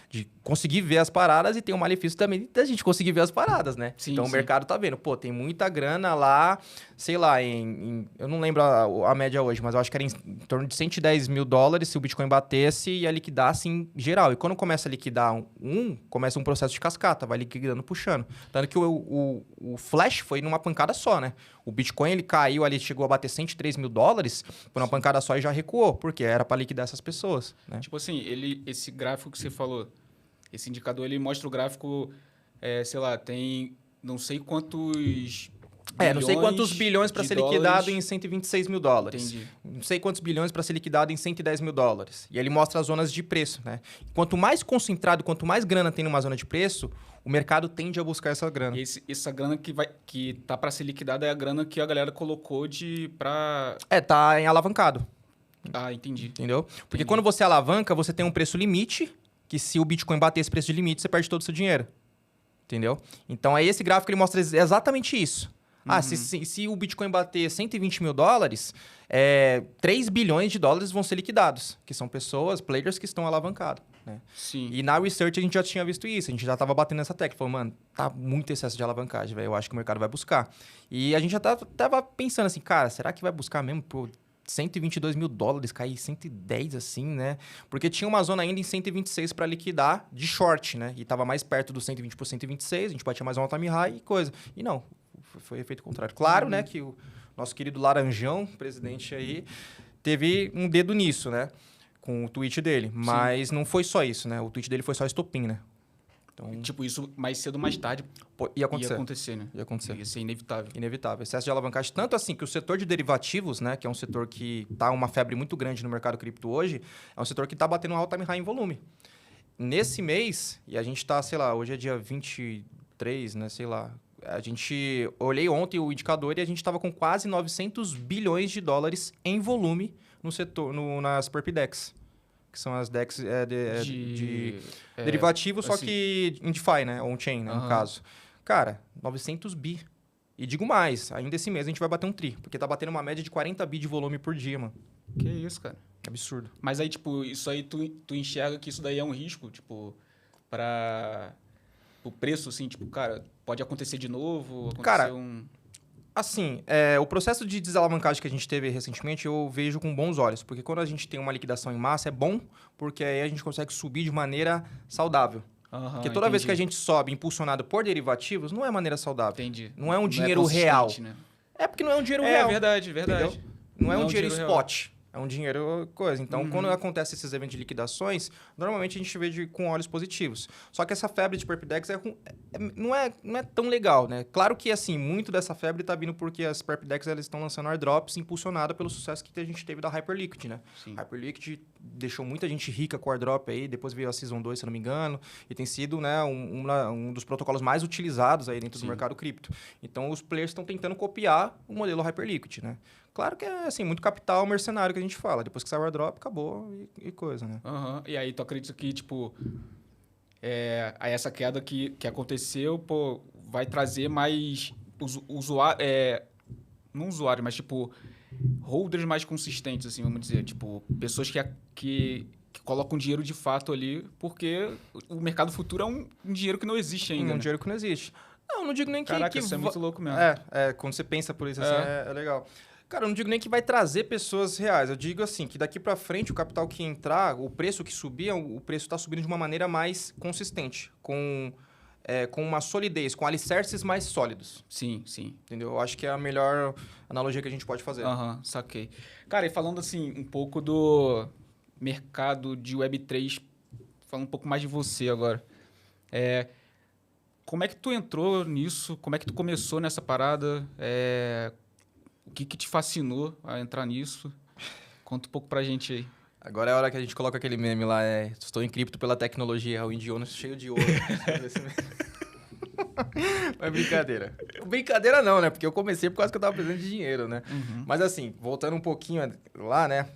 De conseguir ver as paradas e tem o malefício também da gente conseguir ver as paradas, né? Sim, então, o mercado tá vendo. Pô, tem muita grana lá, sei lá, eu não lembro a média hoje, mas eu acho que era em torno de 110 mil dólares se o Bitcoin batesse e ia liquidar, assim, geral. E quando começa a liquidar começa um processo de cascata, vai liquidando, puxando. Tanto que o Flash foi numa pancada só, né? O Bitcoin, ele caiu ali, chegou a bater 103 mil dólares, foi uma pancada só e já recuou, porque era para liquidar essas pessoas, né? Tipo assim, esse gráfico que você falou, esse indicador, ele mostra o gráfico, sei lá, tem não sei quantos não sei quantos bilhões para ser liquidado em 126 mil dólares. Entendi. Não sei quantos bilhões para ser liquidado em 110 mil dólares. E ele mostra as zonas de preço, né? Quanto mais concentrado, quanto mais grana tem numa zona de preço, o mercado tende a buscar essa grana. E essa grana que tá para ser liquidada é a grana que a galera colocou para... Tá em alavancado. Ah, entendi. Entendeu? Porque quando você alavanca, você tem um preço limite, que se o Bitcoin bater esse preço de limite, você perde todo o seu dinheiro. Entendeu? Então, aí esse gráfico ele mostra exatamente isso. Se o Bitcoin bater 120 mil dólares, 3 bilhões de dólares vão ser liquidados, que são pessoas, players que estão alavancados. Né? Sim. E na research a gente já tinha visto isso, a gente já estava batendo nessa tecla. Falou, mano, tá muito excesso de alavancagem, velho. Eu acho que o mercado vai buscar. E a gente já tava pensando assim, cara, será que vai buscar mesmo por 122 mil dólares, cair 110 assim, né? Porque tinha uma zona ainda em 126 para liquidar de short, né? E tava mais perto dos 120 por 126, a gente batia mais um all-time high e coisa. E não, foi efeito contrário. Claro, né, que o nosso querido Laranjão, presidente aí, teve um dedo nisso, né? Com o tweet dele. Mas não foi só isso, né? O tweet dele foi só estopim, né? Então, tipo, isso mais cedo ou mais tarde ia acontecer, né? Ia acontecer. Ia ser inevitável. Inevitável. Excesso de alavancagem. Tanto assim que o setor de derivativos, né, que é um setor que está uma febre muito grande no mercado cripto hoje, é um setor que está batendo um all-time high em volume. Nesse mês, e a gente está, sei lá, hoje é dia 23, né, sei lá, olhei ontem o indicador e a gente estava com quase 900 bilhões de dólares em volume no setor, nas Perpdex. Que são as DEX de derivativos, só que em DeFi, né? On-chain, né, no caso. Cara, 900 bi. E digo mais, ainda esse mês a gente vai bater um tri, porque tá batendo uma média de 40 bi de volume por dia, mano. Que isso, cara. Absurdo. Mas aí, tipo, isso aí tu enxerga que isso daí é um risco, tipo, para o preço, assim, tipo, cara, pode acontecer de novo, Assim, o processo de desalavancagem que a gente teve recentemente, eu vejo com bons olhos. Porque quando a gente tem uma liquidação em massa, é bom, porque aí a gente consegue subir de maneira saudável. Porque toda vez que a gente sobe impulsionado por derivativos, não é maneira saudável. Entendi. Não é um dinheiro real. Né? É porque não é um dinheiro real. É verdade. Entendeu? Não é um dinheiro spot. Real. É um dinheiro coisa. Então, quando acontecem esses eventos de liquidações, normalmente a gente vê com olhos positivos. Só que essa febre de Perpdex não é tão legal, né? Claro que, assim, muito dessa febre está vindo porque as Perpdex elas estão lançando airdrops impulsionada pelo sucesso que a gente teve da Hyperliquid, né? Sim. Hyperliquid deixou muita gente rica com o airdrop aí, depois veio a Season 2, se eu não me engano, e tem sido, né, um dos protocolos mais utilizados aí dentro do mercado cripto. Então, os players estão tentando copiar o modelo Hyperliquid, né? Claro que é, assim, muito capital mercenário que a gente fala. Depois que sai o airdrop, acabou e coisa, né? E aí, tu acredita que, tipo, aí essa queda que aconteceu, pô, vai trazer mais usuário, não usuário, mas, tipo, holders mais consistentes, assim, vamos dizer. Tipo, pessoas que colocam dinheiro de fato ali, porque o mercado futuro é um dinheiro que não existe ainda. Um dinheiro que não existe. Não digo nem que... Caraca, isso é muito louco mesmo. Quando você pensa por isso, assim, é legal. Cara, eu não digo nem que vai trazer pessoas reais. Eu digo assim, que daqui para frente o capital que entrar, o preço que subir, o preço está subindo de uma maneira mais consistente, com uma solidez, com alicerces mais sólidos. Sim. Entendeu? Eu acho que é a melhor analogia que a gente pode fazer. Saquei. Cara, e falando assim, um pouco do mercado de Web3, falando um pouco mais de você agora. Como é que tu entrou nisso? Como é que tu começou nessa parada? O que te fascinou a entrar nisso? Conta um pouco pra gente aí. Agora é a hora que a gente coloca aquele meme lá, estou em cripto pela tecnologia, o indiano cheio de ouro. Mas brincadeira. Brincadeira não, né? Porque eu comecei por causa que eu tava precisando de dinheiro, né? Uhum. Mas assim, voltando um pouquinho lá, né?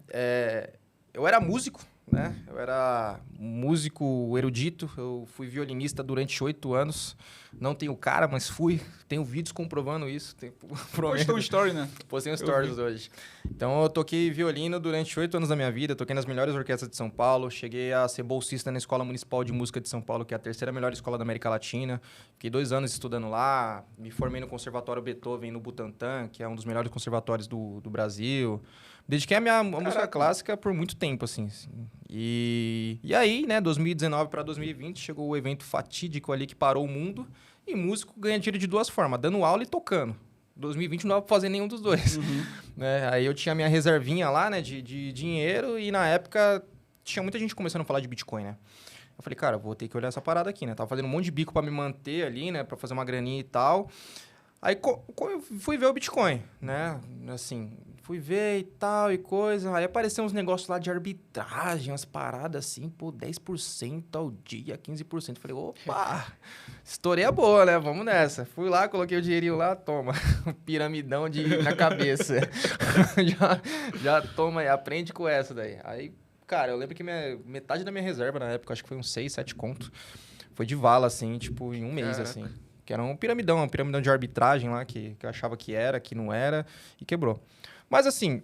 Eu era músico, né? Eu era músico erudito. Eu fui violinista durante 8 anos. Não tenho cara, mas fui. Tenho vídeos comprovando isso. Postou um story, né? Postei um stories hoje. Então, eu toquei violino durante 8 anos da minha vida. Toquei nas melhores orquestras de São Paulo. Cheguei a ser bolsista na Escola Municipal de Música de São Paulo, que é a terceira melhor escola da América Latina. Fiquei 2 anos estudando lá. Me formei no Conservatório Beethoven, no Butantã, que é um dos melhores conservatórios do Brasil. Dediquei a música clássica por muito tempo, assim. E aí, né, 2019 para 2020, chegou o evento fatídico ali que parou o mundo. E músico ganha dinheiro de 2 formas, dando aula e tocando. 2020 não dava pra fazer nenhum dos dois. Uhum. Né? Aí eu tinha minha reservinha lá, né, de dinheiro. E na época, tinha muita gente começando a falar de Bitcoin, né? Eu falei, cara, vou ter que olhar essa parada aqui, né? Tava fazendo um monte de bico pra me manter ali, né? Pra fazer uma graninha e tal. Aí fui ver o Bitcoin, né? Assim, fui ver e tal e coisa. Aí apareceu uns negócios lá de arbitragem, umas paradas assim, pô, 10% ao dia, 15%. Falei, opa, estourei a boa, né? Vamos nessa. Fui lá, coloquei o dinheirinho lá, toma. Piramidão na cabeça. já toma aí, aprende com essa daí. Aí, cara, eu lembro que metade da minha reserva na época, acho que foi uns 6, 7 conto. Foi de vala, assim, tipo, em um mês, assim. Que era um piramidão de arbitragem lá, que eu achava que não era, e quebrou. Mas assim,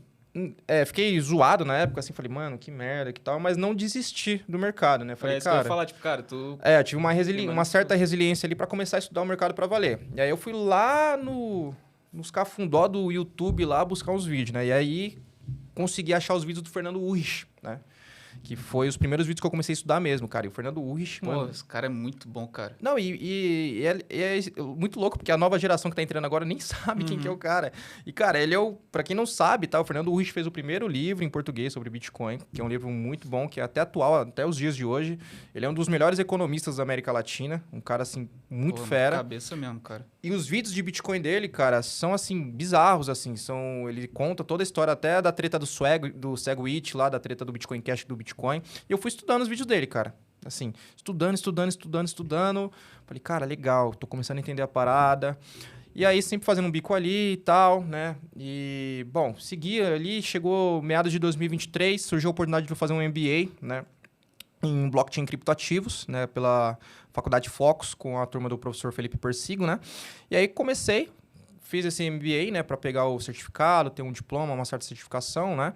fiquei zoado na época, assim, falei, mano, que merda, que tal, mas não desisti do mercado, né? Falei, isso que eu ia falar, tipo, cara, tu... eu tive uma certa resiliência ali pra começar a estudar o mercado pra valer. E aí eu fui lá nos cafundó do YouTube lá buscar uns vídeos, né? E aí consegui achar os vídeos do Fernando Urrich, né? Que foi os primeiros vídeos que eu comecei a estudar mesmo, cara. E o Fernando Urrich, mano... Pô, esse cara é muito bom, cara. Não, e é muito louco, porque a nova geração que tá entrando agora nem sabe quem que é o cara. E, cara, ele pra quem não sabe, tá? O Fernando Urrich fez o primeiro livro em português sobre Bitcoin, que é um livro muito bom, que é até atual, até os dias de hoje. Ele é um dos melhores economistas da América Latina. Um cara, assim, muito fera. Cabeça mesmo, cara. E os vídeos de Bitcoin dele, cara, são, assim, bizarros, assim. Ele conta toda a história, até da treta do SegWit lá, da treta do Bitcoin Cash do Bitcoin. E eu fui estudando os vídeos dele, cara. Assim, estudando. Falei, cara, legal, tô começando a entender a parada. E aí, sempre fazendo um bico ali e tal, né? E, bom, seguia ali, chegou meados de 2023, surgiu a oportunidade de eu fazer um MBA, né? Em blockchain criptoativos, né? Pela Faculdade Focus, com a turma do professor Felipe Persigo, né? E aí, fiz esse MBA, né? Para pegar o certificado, ter um diploma, uma certa certificação, né?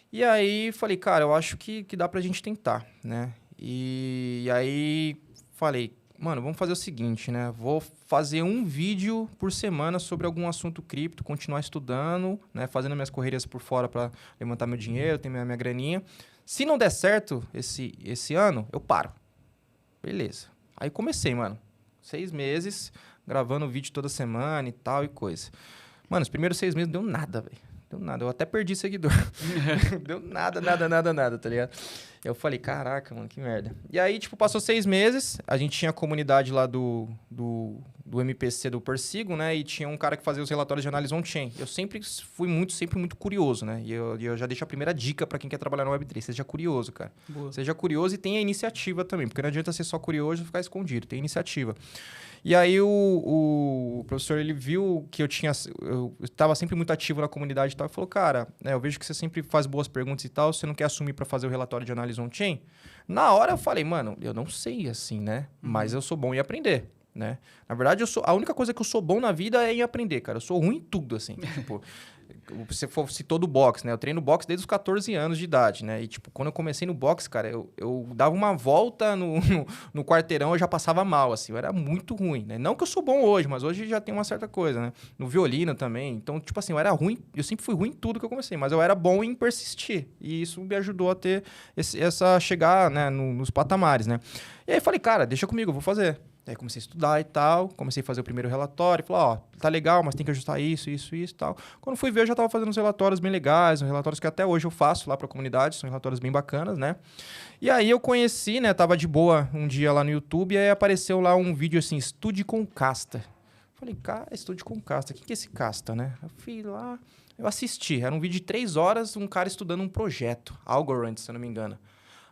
E aí, falei, cara, eu acho que dá pra gente tentar, né? E aí, falei, mano, vamos fazer o seguinte, né? Vou fazer um vídeo por semana sobre algum assunto cripto, continuar estudando, né? Fazendo minhas correrias por fora para levantar meu dinheiro, ter minha graninha. Se não der certo esse ano, eu paro. Beleza. Aí comecei, mano. 6 meses, gravando vídeo toda semana e tal e coisa. Mano, os primeiros 6 meses não deu nada, velho. Deu nada. Eu até perdi seguidor. Deu nada, tá ligado? Eu falei, caraca, mano, que merda. E aí, tipo, passou 6 meses, a gente tinha a comunidade lá do MPC do Persigo, né? E tinha um cara que fazia os relatórios de análise on-chain. Eu sempre fui muito curioso, né? E eu já deixo a primeira dica pra quem quer trabalhar no Web3. Seja curioso, cara. Boa. Seja curioso e tenha iniciativa também. Porque não adianta ser só curioso e ficar escondido. Tem iniciativa. E aí o professor, ele viu que eu estava sempre muito ativo na comunidade e tal, e falou, cara, eu vejo que você sempre faz boas perguntas e tal, você não quer assumir para fazer o relatório de análise on-chain? Na hora eu falei, mano, eu não sei assim, né? Mas eu sou bom em aprender, né? Na verdade, a única coisa que eu sou bom na vida é em aprender, cara. Eu sou ruim em tudo, assim. Tipo, você citou do boxe, né? Eu treino boxe desde os 14 anos de idade, né? E, tipo, quando eu comecei no boxe, cara, eu dava uma volta no quarteirão, eu já passava mal, assim. Eu era muito ruim, né? Não que eu sou bom hoje, mas hoje já tem uma certa coisa, né? No violino também. Então, tipo assim, eu era ruim. Eu sempre fui ruim em tudo que eu comecei, mas eu era bom em persistir. E isso me ajudou a ter chegar, né, nos patamares, né? E aí, falei, cara, deixa comigo, eu vou fazer. Aí comecei a estudar e tal, comecei a fazer o primeiro relatório, falei, tá legal, mas tem que ajustar isso e tal. Quando fui ver, eu já estava fazendo uns relatórios bem legais, uns relatórios que até hoje eu faço lá para a comunidade, são relatórios bem bacanas, né? E aí eu conheci, né, tava de boa um dia lá no YouTube, e aí apareceu lá um vídeo assim, estude com casta. Falei, cara, estude com Casta. O que é esse Casta, né? Eu fui lá, eu assisti. Era um vídeo de 3 horas, um cara estudando um projeto, Algorand, se eu não me engano.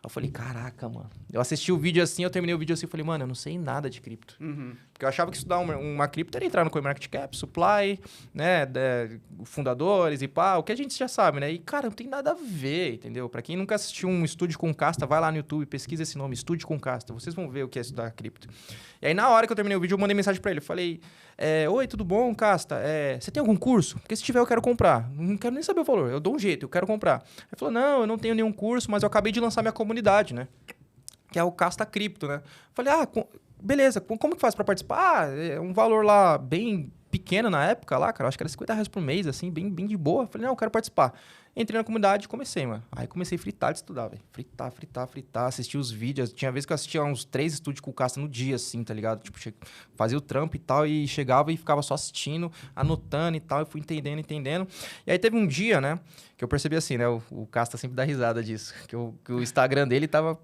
Eu falei, caraca, mano. Eu assisti o vídeo assim, eu terminei o vídeo assim, eu falei, mano, eu não sei nada de cripto. Porque eu achava que estudar uma cripto era entrar no CoinMarketCap, supply, né, fundadores e pá, o que a gente já sabe, né? E, cara, não tem nada a ver, entendeu? Pra quem nunca assistiu um Estude com Casta, vai lá no YouTube, pesquisa esse nome, Estude com Casta. Vocês vão ver o que é estudar cripto. E aí, na hora que eu terminei o vídeo, eu mandei mensagem pra ele. Eu falei, oi, tudo bom, Casta? Você tem algum curso? Porque se tiver, eu quero comprar. Não quero nem saber o valor, eu dou um jeito, eu quero comprar. Ele falou, não, eu não tenho nenhum curso, mas eu acabei de lançar minha comunidade, né? Que é o Casta Cripto, né? Falei, beleza, como que faz pra participar? É um valor lá bem pequeno na época lá, cara. Acho que era R$50 por mês, assim, bem de boa. Falei, não, eu quero participar. Entrei na comunidade e comecei, mano. Aí comecei a fritar de estudar, velho. Fritar, assistir os vídeos. Tinha vezes que eu assistia uns 3 estudos com o Casta no dia, assim, tá ligado? Tipo, fazia o trampo e tal, e chegava e ficava só assistindo, anotando e tal, e fui entendendo. E aí teve um dia, né, que eu percebi assim, né, o Casta sempre dá risada disso, que o Instagram dele tava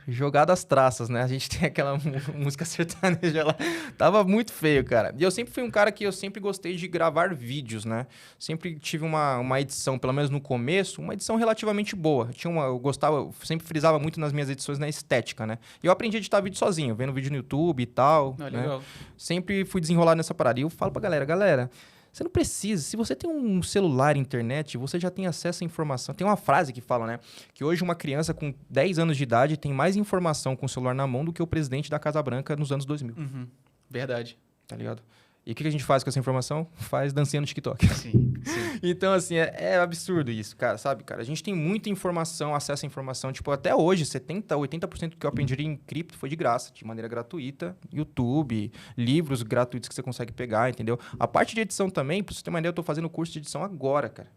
jogado às traças, né? A gente tem aquela música sertaneja lá. Tava muito feio, cara. E eu sempre fui um cara que eu sempre gostei de gravar vídeos, né? Sempre tive uma edição, pelo menos no começo, uma edição relativamente boa. Eu sempre frisava muito nas minhas edições na estética, né? E eu aprendi a editar vídeo sozinho, vendo vídeo no YouTube e tal, né? Legal. Sempre fui desenrolado nessa parada. E eu falo pra galera, você não precisa. Se você tem um celular, internet, você já tem acesso à informação. Tem uma frase que fala, né? Que hoje uma criança com 10 anos de idade tem mais informação com o celular na mão do que o presidente da Casa Branca nos anos 2000. Verdade. Tá ligado? E o que a gente faz com essa informação? Faz dancinha no TikTok. Sim. Então, assim, é absurdo isso, cara, sabe, cara? A gente tem muita informação, acesso à informação. Tipo, até hoje, 70%, 80% do que eu aprendi em cripto foi de graça, de maneira gratuita. YouTube, livros gratuitos que você consegue pegar, entendeu? A parte de edição também, pra você ter uma ideia, eu tô fazendo curso de edição agora, cara.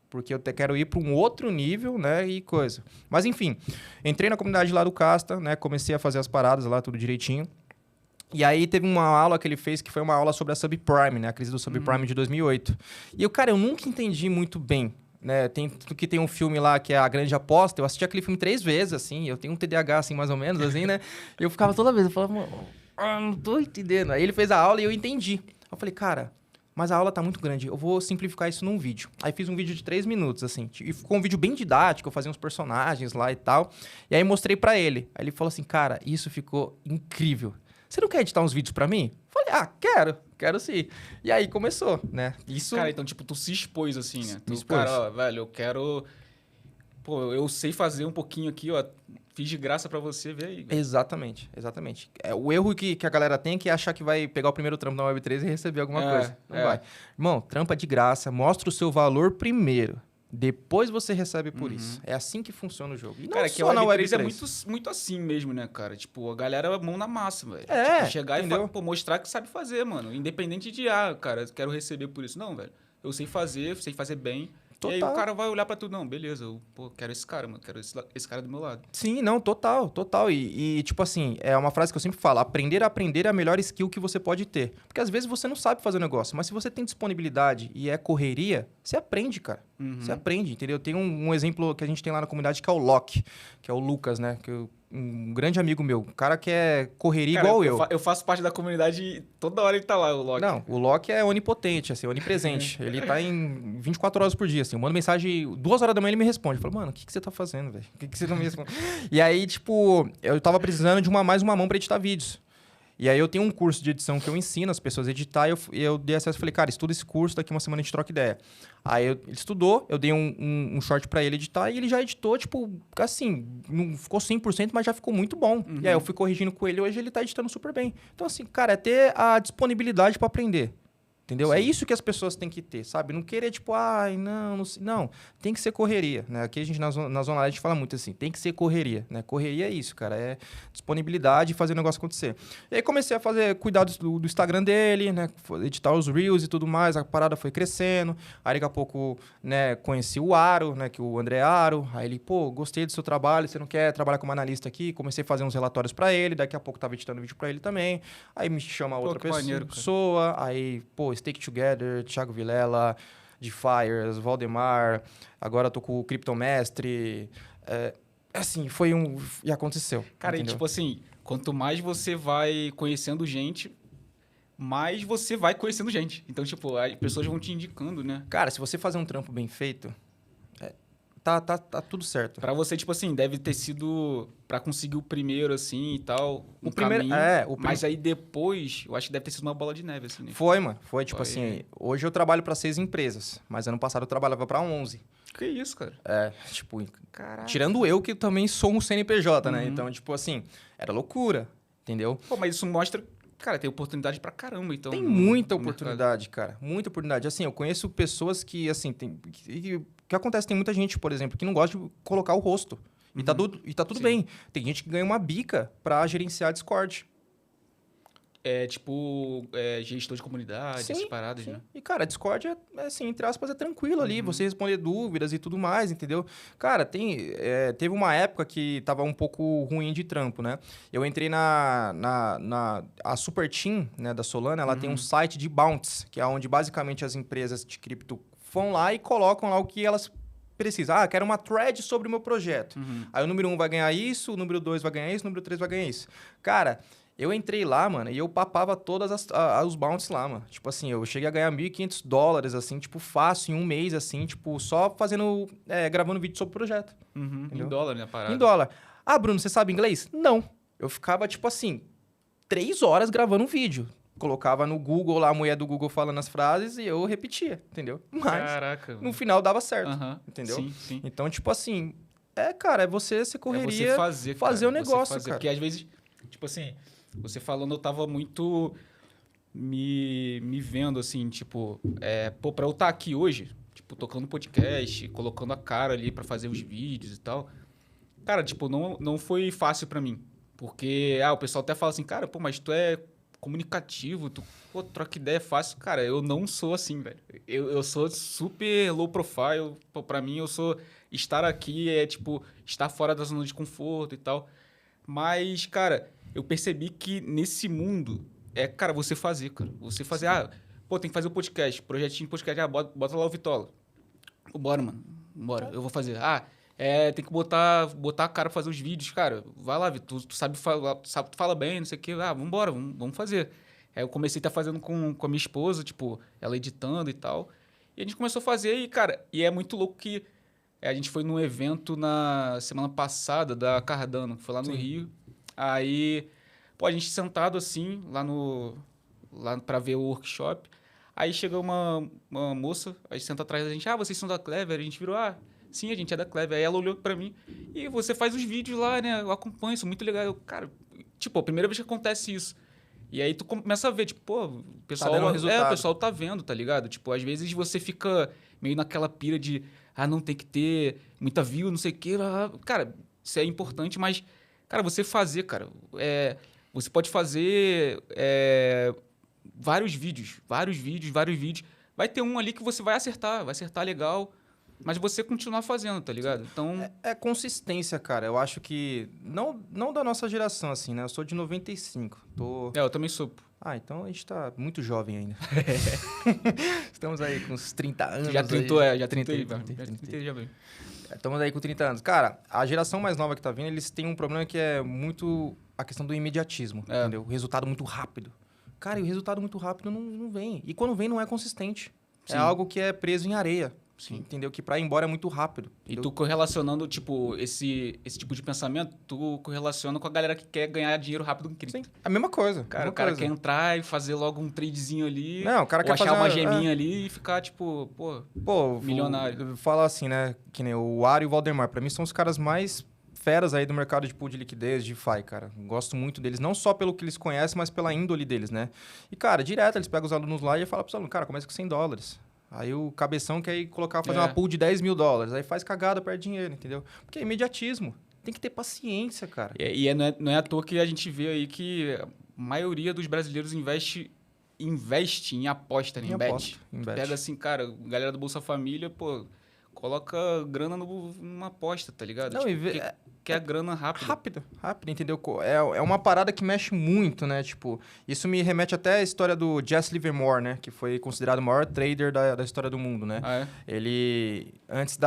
Porque eu quero ir para um outro nível, né, e coisa. Mas, enfim, entrei na comunidade lá do Casta, né, comecei a fazer as paradas lá, tudo direitinho. E aí teve uma aula que ele fez que foi uma aula sobre a subprime, né? A crise do subprime de 2008. E eu nunca entendi muito bem, né? Tem um filme lá que é A Grande Aposta. Eu assisti aquele filme 3 vezes, assim. Eu tenho um TDAH, assim, mais ou menos, assim, né? Eu ficava toda vez, eu falava, mano, não tô entendendo. Aí ele fez a aula e eu entendi. Eu falei, cara, mas a aula tá muito grande. Eu vou simplificar isso num vídeo. Aí fiz um vídeo de 3 minutos, assim. E ficou um vídeo bem didático, eu fazia uns personagens lá e tal. E aí mostrei pra ele. Aí ele falou assim, cara, isso ficou incrível. Você não quer editar uns vídeos pra mim? Falei, quero sim. E aí começou, né? Isso... Cara, então, tipo, tu se expôs assim, né? Me expôs. Cara, ó, velho, eu quero... Pô, eu sei fazer um pouquinho aqui, ó. Fiz de graça pra você, vê aí. Exatamente. O erro que a galera tem é que achar que vai pegar o primeiro trampo da Web3 e receber alguma coisa. Não vai. Irmão, trampa de graça, mostra o seu valor primeiro. Depois você recebe por isso. É assim que funciona o jogo. E não cara, só que a na Web3 Web3. é muito assim mesmo, né, cara? Tipo, a galera mão na massa, velho. É, tipo, chegar entendeu? e mostrar que sabe fazer, mano. Independente de, cara, quero receber por isso. Não, velho. Eu sei fazer bem. Total. E aí o cara vai olhar pra tudo. Não, beleza, eu quero esse cara, mano. Quero esse cara do meu lado. Sim, não, total. E, tipo assim, é uma frase que eu sempre falo: aprender a aprender é a melhor skill que você pode ter. Porque às vezes você não sabe fazer o negócio, mas se você tem disponibilidade e é correria, você aprende, cara. Você aprende, entendeu? Tem um exemplo que a gente tem lá na comunidade que é o Loki, que é o Lucas, né? Um grande amigo meu. Um cara que é correria cara, igual eu. Eu faço parte da comunidade e toda hora ele tá lá, o Loki. Não, o Loki é onipotente, assim, onipresente. Ele tá em 24 horas por dia, assim. Eu mando mensagem, 2 horas da manhã ele me responde. Eu falo, mano, o que você tá fazendo, velho? Por que você não me responde? E aí, tipo, eu tava precisando de mais uma mão pra editar vídeos. E aí eu tenho um curso de edição que eu ensino as pessoas a editar e eu dei acesso e falei, cara, estuda esse curso, daqui uma semana a gente troca ideia. Aí ele estudou, eu dei um short pra ele editar e ele já editou, tipo, assim, não ficou 100%, mas já ficou muito bom. E aí eu fui corrigindo com ele, hoje ele tá editando super bem. Então assim, cara, é ter a disponibilidade pra aprender. Entendeu? Sim. É isso que as pessoas têm que ter, sabe? Não querer, tipo, não, tem que ser correria, né? Aqui a gente, na Zona Leste, a gente fala muito assim, tem que ser correria, né? Correria é isso, cara, é disponibilidade e fazer o negócio acontecer. E aí comecei a cuidar do Instagram dele, né? Editar os Reels e tudo mais, a parada foi crescendo, aí daqui a pouco, né, conheci o Aro, né, que o André Aro, aí ele, pô, gostei do seu trabalho, você não quer trabalhar como analista aqui? Comecei a fazer uns relatórios pra ele, daqui a pouco tava editando vídeo pra ele também, aí me chama outra pessoa, aí, pô, Stake Together, Thiago Vilela, Defiers, Valdemar, agora eu tô com o Criptomestre. Assim, e aconteceu. Cara, entendeu? e tipo assim, quanto mais você vai conhecendo gente, mais você vai conhecendo gente. Então, tipo, as pessoas vão te indicando, né? Cara, se você fazer um trampo bem feito, tá tudo certo. Pra você, tipo assim, deve ter sido pra conseguir o primeiro, assim, e tal, O primeiro, caminho. Mas aí depois, eu acho que deve ter sido uma bola de neve, assim, né? Foi, mano. Foi, tipo Foi. assim, hoje eu trabalho pra 6 empresas, mas ano passado eu trabalhava pra 11. Que isso, cara? Tipo, Caraca. tirando eu que também sou um CNPJ, né? Então, tipo assim, era loucura, entendeu? Pô, mas isso mostra... Cara, tem oportunidade pra caramba, então... Tem no- muita no oportunidade, cara. Muita oportunidade. Assim, eu conheço pessoas que, assim, que acontece, tem muita gente, por exemplo, que não gosta de colocar o rosto. E tá tudo Sim. bem. Tem gente que ganha uma bica pra gerenciar Discord. É, tipo, gestor de comunidade, essas paradas, sim. né? E, cara, Discord assim, entre aspas, é tranquilo ali. Você responder dúvidas e tudo mais, entendeu? Cara, teve uma época que tava um pouco ruim de trampo, né? Eu entrei a Super Team, né, da Solana, ela tem um site de bounties, que é onde basicamente as empresas de cripto vão lá e colocam lá o que elas precisam. Ah, quero uma thread sobre o meu projeto. Aí o número 1 vai ganhar isso, o número 2 vai ganhar isso, o número 3 vai ganhar isso. Cara... Eu entrei lá, mano, e eu papava todas os bounties lá, mano. Tipo assim, eu cheguei a ganhar $1.500, assim, tipo, fácil, em um mês, assim, tipo, só fazendo, gravando vídeo sobre o projeto. Em dólar, né, a parada? Em dólar. Ah, Bruno, você sabe inglês? Não. Eu ficava, tipo assim, 3 horas gravando um vídeo. Colocava no Google lá, a mulher do Google falando as frases e eu repetia, entendeu? Mas, Caraca. no final dava certo, Aham. entendeu? Sim, sim. Então, tipo assim, cara, é você se correria, É você fazer, fazer cara. o negócio, Você fazer. cara. Porque às vezes, tipo assim, você falando, eu tava muito me vendo, assim, tipo, pô, pra eu estar aqui hoje, tipo, tocando podcast, colocando a cara ali pra fazer os vídeos e tal, cara, tipo, não foi fácil pra mim. Porque, o pessoal até fala assim, cara, pô, mas tu é comunicativo, tu, pô, troca ideia fácil. Cara, eu não sou assim, velho. Eu sou super low profile. Pô, pra mim, eu sou... Estar aqui tipo, estar fora da zona de conforto e tal. Mas, cara, eu percebi que nesse mundo cara, você fazer, cara. Você fazer, pô, tem que fazer o podcast, projetinho de podcast, bota lá o Vitola. Bora, mano. Bora, eu vou fazer. Tem que botar a cara pra fazer os vídeos, cara. Vai lá, Vitor, tu sabe falar, tu fala bem, não sei o quê. Vambora, vamos fazer. Aí eu comecei a estar fazendo com a minha esposa, tipo, ela editando e tal. E a gente começou a fazer e, cara, e é muito louco que a gente foi num evento na semana passada da Cardano, que foi lá no Rio. Aí, pô, a gente sentado assim, lá pra ver o workshop. Aí chegou uma moça, aí senta atrás da gente, vocês são da Clever? A gente virou, sim, a gente é da Clever. Aí ela olhou pra mim, e você faz os vídeos lá, né? Eu acompanho, isso é muito legal. Eu, cara, tipo, a primeira vez que acontece isso. E aí tu começa a ver, tipo, pô, o pessoal, dando resultado. o pessoal tá vendo, tá ligado? Tipo, às vezes você fica meio naquela pira de, não tem que ter muita view, não sei o quê. Cara, isso é importante, mas, cara, você fazer, cara, você pode fazer vários vídeos. Vai ter um ali que você vai acertar legal, mas você continuar fazendo, tá ligado? Então... É consistência, cara. Eu acho que... Não da nossa geração, assim, né? Eu sou de 95. eu também sou. Então a gente tá muito jovem ainda. Estamos aí com uns 30 anos. Já trintou, já 30, trintei, já veio. Estamos aí com 30 anos. Cara, a geração mais nova que tá vindo, eles têm um problema que é muito a questão do imediatismo, entendeu? O resultado muito rápido. Cara, e o resultado muito rápido não vem. E quando vem, não é consistente. Sim. É algo que é preso em areia. Sim. Entendeu? Que pra ir embora é muito rápido. E tu correlacionando, tipo, esse tipo de pensamento, tu correlaciona com a galera que quer ganhar dinheiro rápido com cripto. Sim, a mesma coisa. Cara, o cara quer entrar e fazer logo um tradezinho ali. Não, o cara quer achar fazer uma geminha ali e ficar, tipo, pô, milionário. Fala assim, né? Que nem o Ari e o Valdemar. Pra mim, são os caras mais feras aí do mercado de pool de liquidez, de DeFi, cara. Gosto muito deles, não só pelo que eles conhecem, mas pela índole deles, né? E, cara, direto, eles pegam os alunos lá e falam pros alunos, cara, começa com $100. Aí o cabeção quer ir fazer uma pool de $10 mil. Aí faz cagada, perde dinheiro, entendeu? Porque é imediatismo. Tem que ter paciência, cara. Não é à toa que a gente vê aí que a maioria dos brasileiros investe em aposta, né? Em bet. Pega assim, cara, galera do Bolsa Família, pô, coloca grana numa aposta, tá ligado? Não, tipo, quer grana rápida. Rápido, entendeu? É uma parada que mexe muito, né? Tipo, isso me remete até à história do Jesse Livermore, né? Que foi considerado o maior trader da história do mundo, né? Ele, antes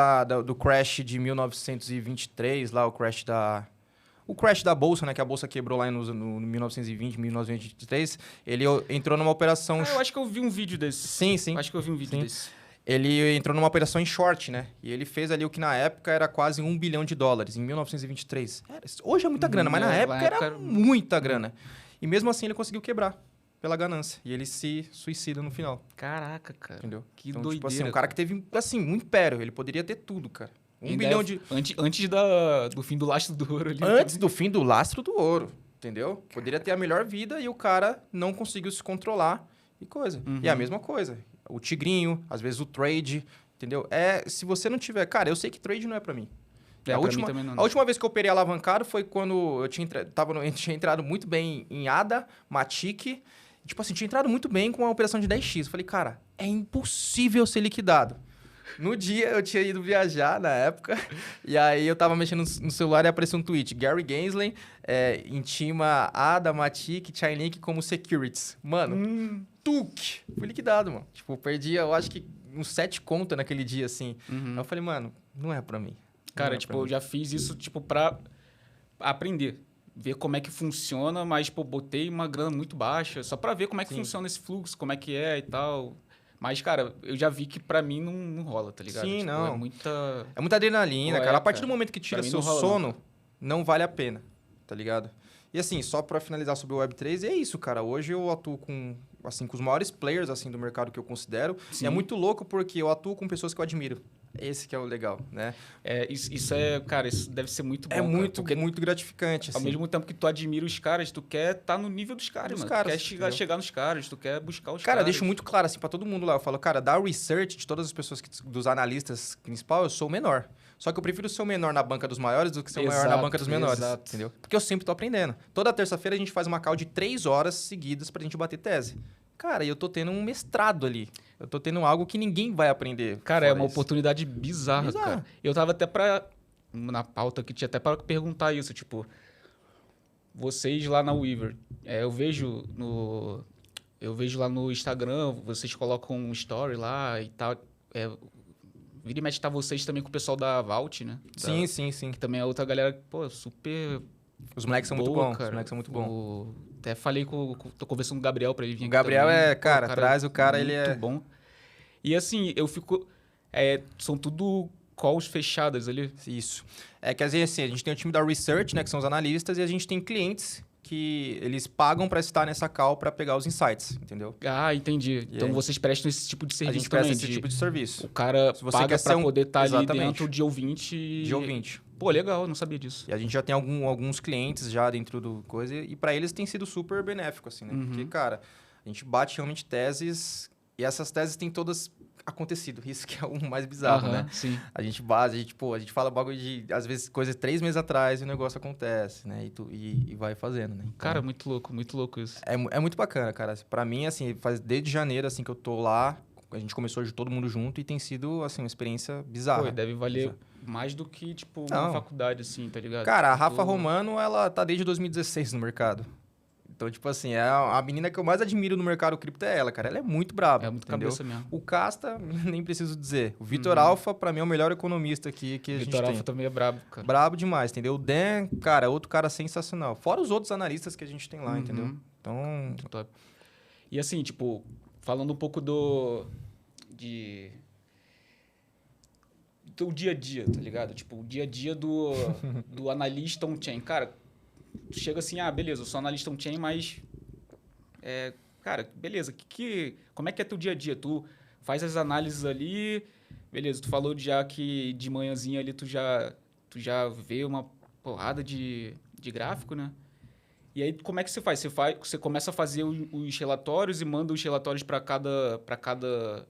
do crash de 1923, lá, o o crash da bolsa, né? Que a bolsa quebrou lá no 1920, 1923. Ele entrou numa operação... Eu acho que eu vi um vídeo desse. Sim, sim. Acho que eu vi um vídeo Sim. desse. Ele entrou numa operação em short, né? E ele fez ali o que na época era quase $1 bilhão, em 1923. Hoje é muita grana, mas na época era muita grana. E mesmo assim ele conseguiu quebrar pela ganância. E ele se suicida no final. Caraca, cara. Entendeu? Que então, doideira. Tipo assim, um cara que teve, assim, um império. Ele poderia ter tudo, cara. $1 bilhão de... Antes do fim do lastro do ouro ali. Antes do fim do lastro do ouro, entendeu? Poderia ter a melhor vida e o cara não conseguiu se controlar e coisa. E a mesma coisa. O tigrinho, às vezes o trade, entendeu? Se você não tiver... Cara, eu sei que trade não é pra mim. Mim também não. A última vez que eu operei alavancado foi quando eu tinha entrado muito bem em ADA, Matic. Tipo assim, tinha entrado muito bem com a operação de 10x. Eu falei, cara, é impossível ser liquidado. No dia, eu tinha ido viajar na época, e aí eu tava mexendo no celular e apareceu um tweet. Gary Gensler intima ADA, Matic, Chainlink como securities. Mano, fui liquidado, mano. Tipo, perdi, eu acho que uns 7 contas naquele dia, assim. Aí eu falei, mano, não é pra mim. Cara, tipo, eu já fiz isso, tipo, pra aprender. Ver como é que funciona, mas, pô, botei uma grana muito baixa, só pra ver como é que funciona esse fluxo, como é que é e tal. Mas, cara, eu já vi que pra mim não rola, tá ligado? Sim, tipo, não. É muita adrenalina, cara. A partir cara. do momento que tira Pra mim seu não rola, sono, não vale a pena, tá ligado? E assim, só pra finalizar sobre o Web3, é isso, cara. Hoje eu atuo com os maiores players, assim, do mercado que eu considero. Sim. E é muito louco porque eu atuo com pessoas que eu admiro. Esse que é o legal, né? Isso é... Cara, isso deve ser muito bom, muito gratificante, assim. Ao mesmo tempo que tu admira os caras, tu quer estar no nível dos caras, mano. Tu quer chegar nos caras, tu quer buscar os caras. Cara, eu deixo muito claro, assim, pra todo mundo lá. Eu falo, cara, da research, de todas as pessoas, dos analistas principal, eu sou o menor. Só que eu prefiro ser o menor na banca dos maiores do que ser o maior na banca dos menores. Exato. Entendeu? Porque eu sempre tô aprendendo. Toda terça-feira a gente faz uma call de 3 horas seguidas pra gente bater tese. Cara, e eu tô tendo um mestrado ali. Eu tô tendo algo que ninguém vai aprender. Cara, é uma oportunidade bizarra, cara. Eu tava até na pauta que tinha até pra perguntar isso, tipo... Vocês lá na Weaver, eu vejo lá no Instagram, vocês colocam um story lá e tal. Vira e mexe tá vocês também com o pessoal da Vault, né? Sim. Que também é outra galera, pô, super... Os moleques são muito bons, cara. Os moleques são muito bons. Até falei tô conversando com o Gabriel pra ele vir aqui. O Gabriel também. traz o cara, ele é... Muito bom. E assim, eu fico... são tudo calls fechadas ali. Isso. Quer dizer, assim, a gente tem o time da Research, né, que são os analistas, e a gente tem clientes que eles pagam para estar nessa call para pegar os insights, entendeu? Ah, entendi. Então vocês prestam esse tipo de serviço também? A gente presta esse tipo de serviço. O cara paga para poder estar ali dentro de ouvinte... De ouvinte. Pô, legal, não sabia disso. E a gente já tem alguns clientes já dentro do coisa, e para eles tem sido super benéfico, assim, né? Porque, cara, a gente bate realmente teses, e essas teses têm todas acontecido. Isso que é o mais bizarro, né? Sim. A gente fala bagulho de, às vezes, coisas 3 meses atrás e o negócio acontece, né? E vai fazendo, né? Então, cara, muito louco isso. É muito bacana, cara. Pra mim, assim, faz desde janeiro, assim, que eu tô lá, a gente começou hoje todo mundo junto e tem sido, assim, uma experiência bizarra. Pô, deve valer mais do que, tipo, uma faculdade, assim, tá ligado? Cara, a Rafa Romano, ela tá desde 2016 no mercado. Então, tipo assim, a menina que eu mais admiro no mercado cripto é ela, cara. Ela é muito braba. É muito entendeu? cabeça mesmo. O Casta, nem preciso dizer. O Vitor Alfa, pra mim, é o melhor economista aqui que a gente tem. Vitor Alfa também é brabo, cara. Brabo demais, entendeu? O Dan, cara, outro cara sensacional. Fora os outros analistas que a gente tem lá, entendeu? Então... Muito top. E assim, tipo, falando um pouco do dia a dia, tá ligado? Tipo, o dia a dia do analista on-chain. Cara, tu chega assim, beleza, eu sou analista on-chain, mas... cara, beleza, como é que é teu dia a dia? Tu faz as análises ali, beleza, tu falou já que de manhãzinha ali tu já vê uma porrada de gráfico, né? E aí, como é que você faz? Você começa a fazer os relatórios e manda os relatórios para cada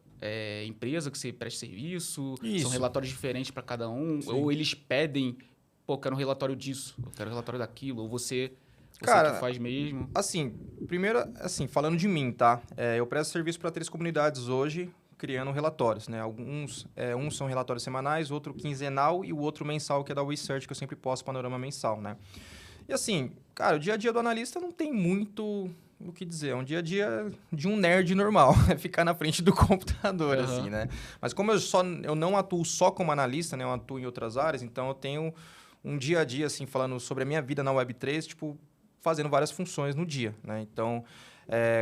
empresa que você presta serviço? Isso. São relatórios diferentes para cada um? Sim. Ou eles pedem, pô, eu quero um relatório disso, eu quero um relatório daquilo? Ou você Cara, que faz mesmo? Assim, primeiro, assim, falando de mim, tá? Eu presto serviço para 3 comunidades hoje, criando relatórios, né? Uns são relatórios semanais, outro quinzenal e o outro mensal, que é da Research, que eu sempre posto panorama mensal, né? E assim, cara, o dia a dia do analista não tem muito o que dizer. É um dia a dia de um nerd normal. É ficar na frente do computador, assim, né? Mas como eu não atuo só como analista, né? Eu atuo em outras áreas, então eu tenho um dia a dia, assim, falando sobre a minha vida na Web3, tipo, fazendo várias funções no dia, né? Então,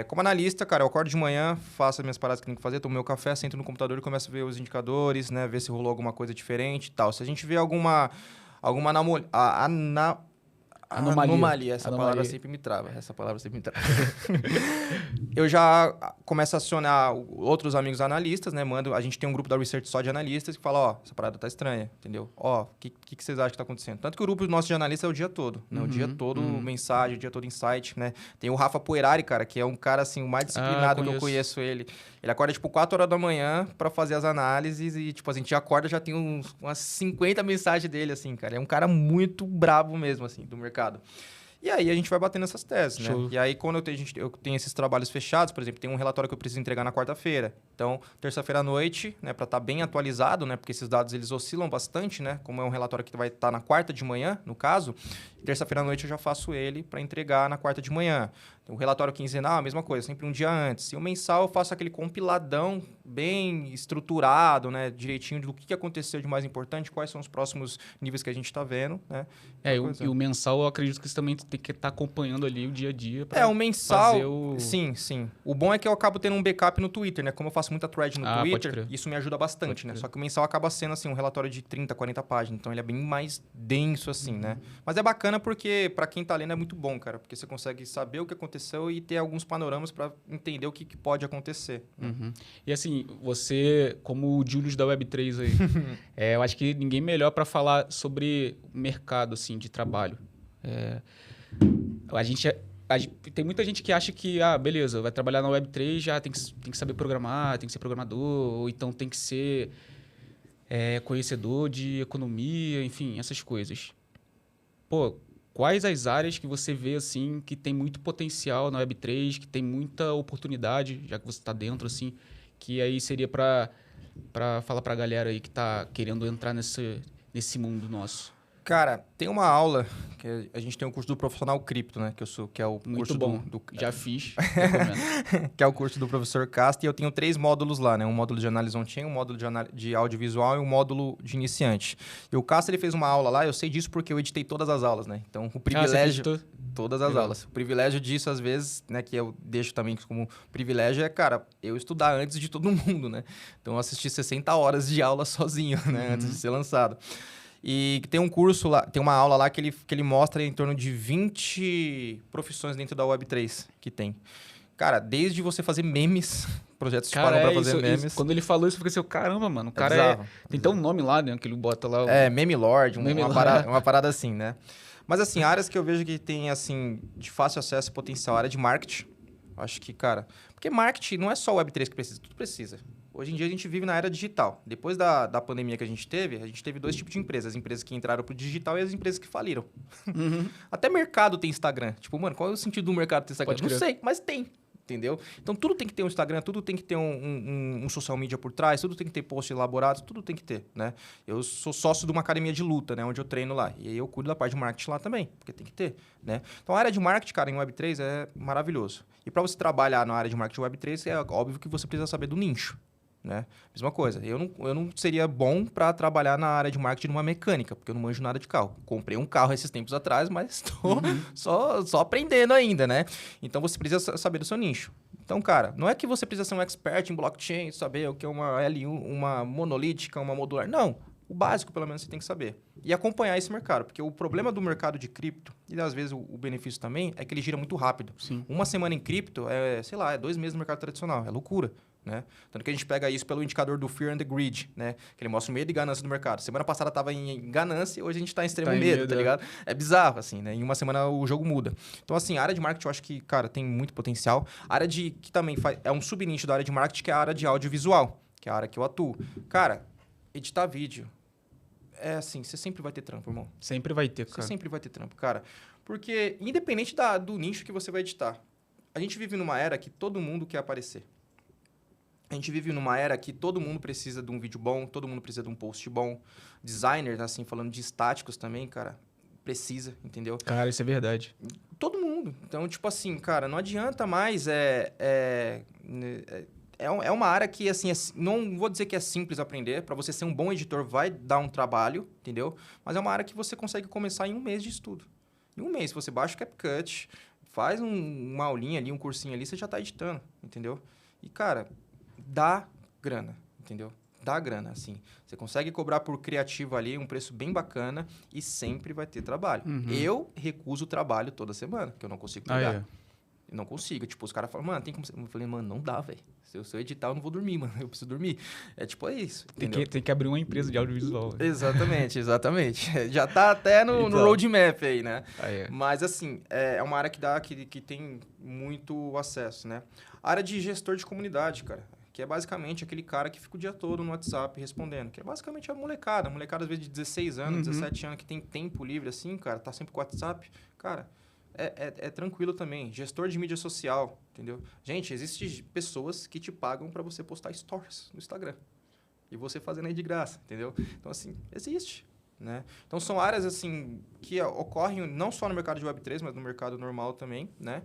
como analista, cara, eu acordo de manhã, faço as minhas paradas que tenho que fazer, tomo meu café, sento no computador e começo a ver os indicadores, né? Ver se rolou alguma coisa diferente e tal. Se a gente vê alguma anomalia. Essa palavra sempre me trava. Eu já começo a acionar outros amigos analistas, né? A gente tem um grupo da Research só de analistas que fala, ó, essa parada tá estranha, entendeu? Ó, o que vocês acham que tá acontecendo? Tanto que o grupo nosso de analistas é o dia todo, né? O dia todo mensagem, o dia todo insight, né? Tem o Rafa Poerari, cara, que é um cara, assim, o mais disciplinado que eu conheço ele. Ele acorda, tipo, 4 horas da manhã pra fazer as análises e, tipo, a gente acorda já tem umas 50 mensagens dele, assim, cara. É um cara muito brabo mesmo, assim, do mercado. E aí a gente vai batendo essas teses, né? E aí quando eu tenho esses trabalhos fechados, por exemplo, tem um relatório que eu preciso entregar na quarta-feira. Então, terça-feira à noite, né, para estar bem atualizado, né, porque esses dados eles oscilam bastante, né? Como é um relatório que vai estar na quarta de manhã, no caso, terça-feira à noite eu já faço ele para entregar na quarta de manhã. O relatório quinzenal, a mesma coisa, sempre um dia antes. E o mensal eu faço aquele compiladão bem estruturado, né? Direitinho do que aconteceu de mais importante, quais são os próximos níveis que a gente está vendo, né? E o mensal, eu acredito que você também tem que estar acompanhando ali o dia a dia. O mensal, sim. O bom é que eu acabo tendo um backup no Twitter, né? Como eu faço muita thread no Twitter, isso me ajuda bastante, né? Só que o mensal acaba sendo, assim, um relatório de 30, 40 páginas. Então, ele é bem mais denso, assim, né? Mas é bacana porque, para quem tá lendo, é muito bom, cara. Porque você consegue saber o que aconteceu e ter alguns panoramas para entender o que pode acontecer. E assim, você, como o Julius da Web3 aí, eu acho que ninguém melhor para falar sobre o mercado assim, de trabalho. Tem muita gente que acha que, beleza, vai trabalhar na Web3, já tem que saber programar, tem que ser programador, ou então tem que ser conhecedor de economia, enfim, essas coisas. Pô, quais as áreas que você vê assim que tem muito potencial na Web3, que tem muita oportunidade, já que você está dentro, assim, que aí seria para falar para a galera aí que está querendo entrar nesse mundo nosso? Cara, tem uma aula, que a gente tem um curso do Profissional Cripto, né? Que é o muito curso bom. Já fiz, recomendo. Que é o curso do professor Casta, e eu tenho 3 módulos lá, né? Um módulo de análise on-chain, um módulo de audiovisual e um módulo de iniciante. E o Casta, ele fez uma aula lá, eu sei disso porque eu editei todas as aulas, né? Então, o privilégio... Todas as aulas. O privilégio disso, às vezes, né, que eu deixo também como privilégio cara, eu estudar antes de todo mundo, né? Então, eu assisti 60 horas de aula sozinho, né? Antes de ser lançado. E tem um curso lá, tem uma aula lá que ele mostra em torno de 20 profissões dentro da Web3 que tem. Cara, desde você fazer memes, projetos te pagam pra fazer memes. Quando ele falou isso, eu fiquei assim, caramba, mano, o cara tem até um nome lá, né, que ele bota lá. Meme Lord, uma parada assim, né? Mas assim, áreas que eu vejo que tem, assim, de fácil acesso e potencial, área de marketing. Acho que, cara... Porque marketing não é só o Web3 que precisa, tudo precisa. Hoje em dia a gente vive na era digital. Depois da pandemia que a gente teve 2 tipos de empresas. As empresas que entraram pro digital e as empresas que faliram. Até mercado tem Instagram. Tipo, mano, qual é o sentido do mercado ter Instagram? Não sei, mas tem. Entendeu? Então, tudo tem que ter um Instagram, tudo tem que ter um social media por trás, tudo tem que ter posts elaborados, tudo tem que ter, né? Eu sou sócio de uma academia de luta, né? Onde eu treino lá. E aí eu cuido da parte de marketing lá também, porque tem que ter, né? Então, a área de marketing, cara, em Web3 é maravilhoso. E para você trabalhar na área de marketing Web3, é óbvio que você precisa saber do nicho. Né? Mesma coisa, eu não seria bom para trabalhar na área de marketing numa mecânica, porque eu não manjo nada de carro. Comprei um carro esses tempos atrás, mas estou só aprendendo ainda, né? Então, você precisa saber do seu nicho. Então, cara, não é que você precisa ser um expert em blockchain, saber o que é uma L1, uma monolítica, uma modular. Não, o básico, pelo menos, você tem que saber. E acompanhar esse mercado, porque o problema do mercado de cripto, e às vezes o benefício também, é que ele gira muito rápido. Sim. Uma semana em cripto é 2 meses no mercado tradicional, é loucura. Né? Tanto que a gente pega isso pelo indicador do Fear and the Greed, né? Que ele mostra o medo e ganância do mercado. Semana passada estava em ganância, hoje a gente está em extremo medo, tá ligado? É bizarro, assim, né? Em uma semana o jogo muda. Então, assim, a área de marketing eu acho que, cara, tem muito potencial. A área que também é um subnicho da área de marketing, que é a área de audiovisual, que é a área que eu atuo. Cara, editar vídeo, assim, você sempre vai ter trampo, irmão. Sempre vai ter, cara. Você sempre vai ter trampo, cara. Porque, independente do nicho que você vai editar, a gente vive numa era que todo mundo quer aparecer. A gente vive numa era que todo mundo precisa de um vídeo bom, todo mundo precisa de um post bom. Designers, assim, falando de estáticos também, cara, precisa, entendeu? Cara, isso é verdade. Todo mundo. Então, tipo assim, cara, não adianta mais é uma área que, assim, não vou dizer que é simples aprender. Para você ser um bom editor, vai dar um trabalho, entendeu? Mas é uma área que você consegue começar em um mês de estudo. Em um mês, você baixa o CapCut, faz uma aulinha ali, um cursinho ali, você já está editando, entendeu? E, cara, dá grana, entendeu? Dá grana, assim. Você consegue cobrar por criativo ali um preço bem bacana e sempre vai ter trabalho. Eu recuso trabalho toda semana, que eu não consigo pegar. Eu não consigo. Tipo, os caras falam, mano, tem como... Eu falei, mano, não dá, velho. Se eu editar, eu não vou dormir, mano. Eu preciso dormir. É isso, entendeu? Tem que abrir uma empresa de audiovisual. Exatamente. Já tá até no roadmap aí, né? É. Mas, assim, é uma área que tem muito acesso, né? A área de gestor de comunidade, cara. Que é basicamente aquele cara que fica o dia todo no WhatsApp respondendo. Que é basicamente a molecada. A molecada, às vezes, de 16 anos, 17 anos, que tem tempo livre, assim, cara. Tá sempre com o WhatsApp. Cara, é tranquilo também. Gestor de mídia social, entendeu? Gente, existem pessoas que te pagam para você postar stories no Instagram. E você fazendo aí de graça, entendeu? Então, assim, existe, né? Então, são áreas, assim, que ocorrem não só no mercado de Web3, mas no mercado normal também, né?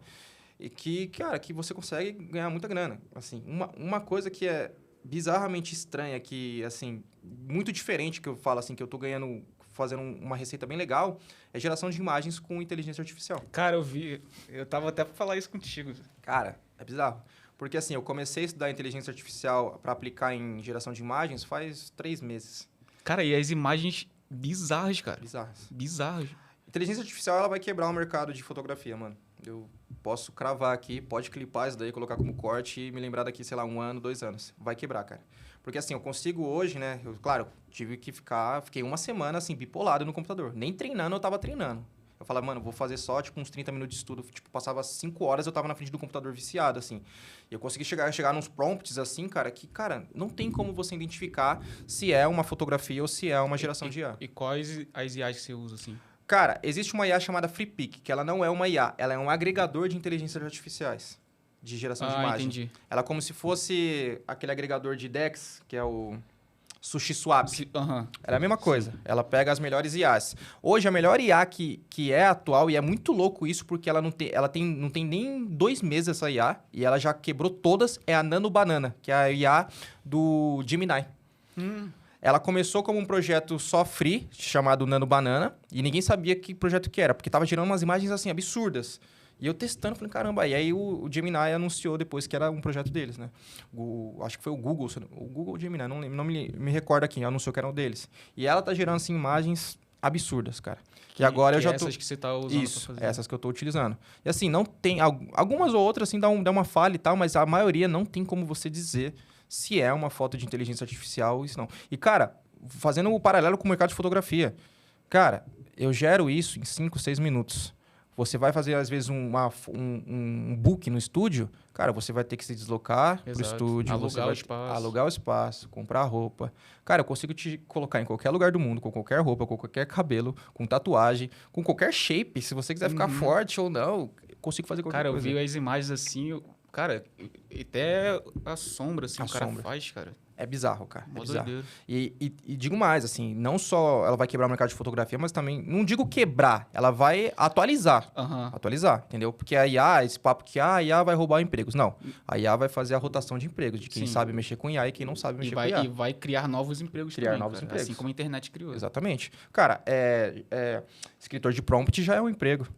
E que, cara, que você consegue ganhar muita grana. Assim, uma coisa que é bizarramente estranha, que, assim, muito diferente, que eu falo, assim, que eu tô ganhando, fazendo uma receita bem legal, é geração de imagens com inteligência artificial. Cara, eu tava até pra falar isso contigo. Cara, é bizarro. Porque, assim, eu comecei a estudar inteligência artificial para aplicar em geração de imagens faz 3 meses. Cara, e as imagens bizarras, cara. Bizarras. Inteligência artificial, ela vai quebrar o mercado de fotografia, mano. Eu posso cravar aqui, pode clipar isso daí, colocar como corte e me lembrar daqui, sei lá, 1 ano, 2 anos. Vai quebrar, cara. Porque, assim, eu consigo hoje, né? Claro, fiquei 1 semana, assim, bipolado no computador. Nem treinando, eu tava treinando. Eu falava, mano, vou fazer só, tipo, uns 30 minutos de estudo. Tipo, passava 5 horas, eu tava na frente do computador viciado, assim. E eu consegui chegar nos prompts, assim, cara, que, cara, não tem como você identificar se é uma fotografia ou se é uma geração de IA. E quais as IAs que você usa, assim? Cara, existe uma IA chamada FreePic, que ela não é uma IA, ela é um agregador de inteligências artificiais, de geração de imagem. Entendi. Ela é como se fosse aquele agregador de DeX, que é o SushiSwap. Ela é a mesma coisa. Ela pega as melhores IAs. Hoje, a melhor IA que é atual, e é muito louco isso, porque ela não tem nem 2 meses essa IA, e ela já quebrou todas, é a Nano Banana, que é a IA do Gemini. Ela começou como um projeto só free, chamado Nano Banana, e ninguém sabia que projeto que era, porque estava gerando umas imagens assim absurdas. E eu testando, falei, caramba, e aí o Gemini anunciou depois que era um projeto deles, né? Acho que foi o Google ou Gemini, não lembro, não me recordo aqui, anunciou que era um deles. E ela tá gerando, assim, imagens absurdas, cara. E agora eu já tô... essas que você tá usando Isso, pra fazer. essas que eu tô utilizando. E assim, não tem... Algumas ou outras, assim, dá uma falha e tal, mas a maioria não tem como você dizer se é uma foto de inteligência artificial ou isso não. E, cara, fazendo o paralelo com o mercado de fotografia, cara, eu gero isso em 5, 6 minutos. Você vai fazer, às vezes, um book no estúdio, cara, você vai ter que se deslocar pro estúdio. Alugar o espaço, comprar roupa. Cara, eu consigo te colocar em qualquer lugar do mundo, com qualquer roupa, com qualquer cabelo, com tatuagem, com qualquer shape. Se você quiser ficar forte ou não, eu consigo fazer qualquer coisa. Cara, eu vi as imagens assim, cara, até a sombra, assim, o cara sombra faz, cara. É bizarro, cara. Mó É bizarro. doideira. E digo mais, assim, não só ela vai quebrar o mercado de fotografia, mas também, não digo quebrar, ela vai atualizar. Atualizar, entendeu? Porque a IA, esse papo que a IA vai roubar empregos. Não. A IA vai fazer a rotação de empregos, de quem sabe mexer com IA e quem não sabe mexer com IA. E vai criar novos empregos também, cara. Assim como a internet criou. Exatamente. Cara, escritor de prompt já é um emprego.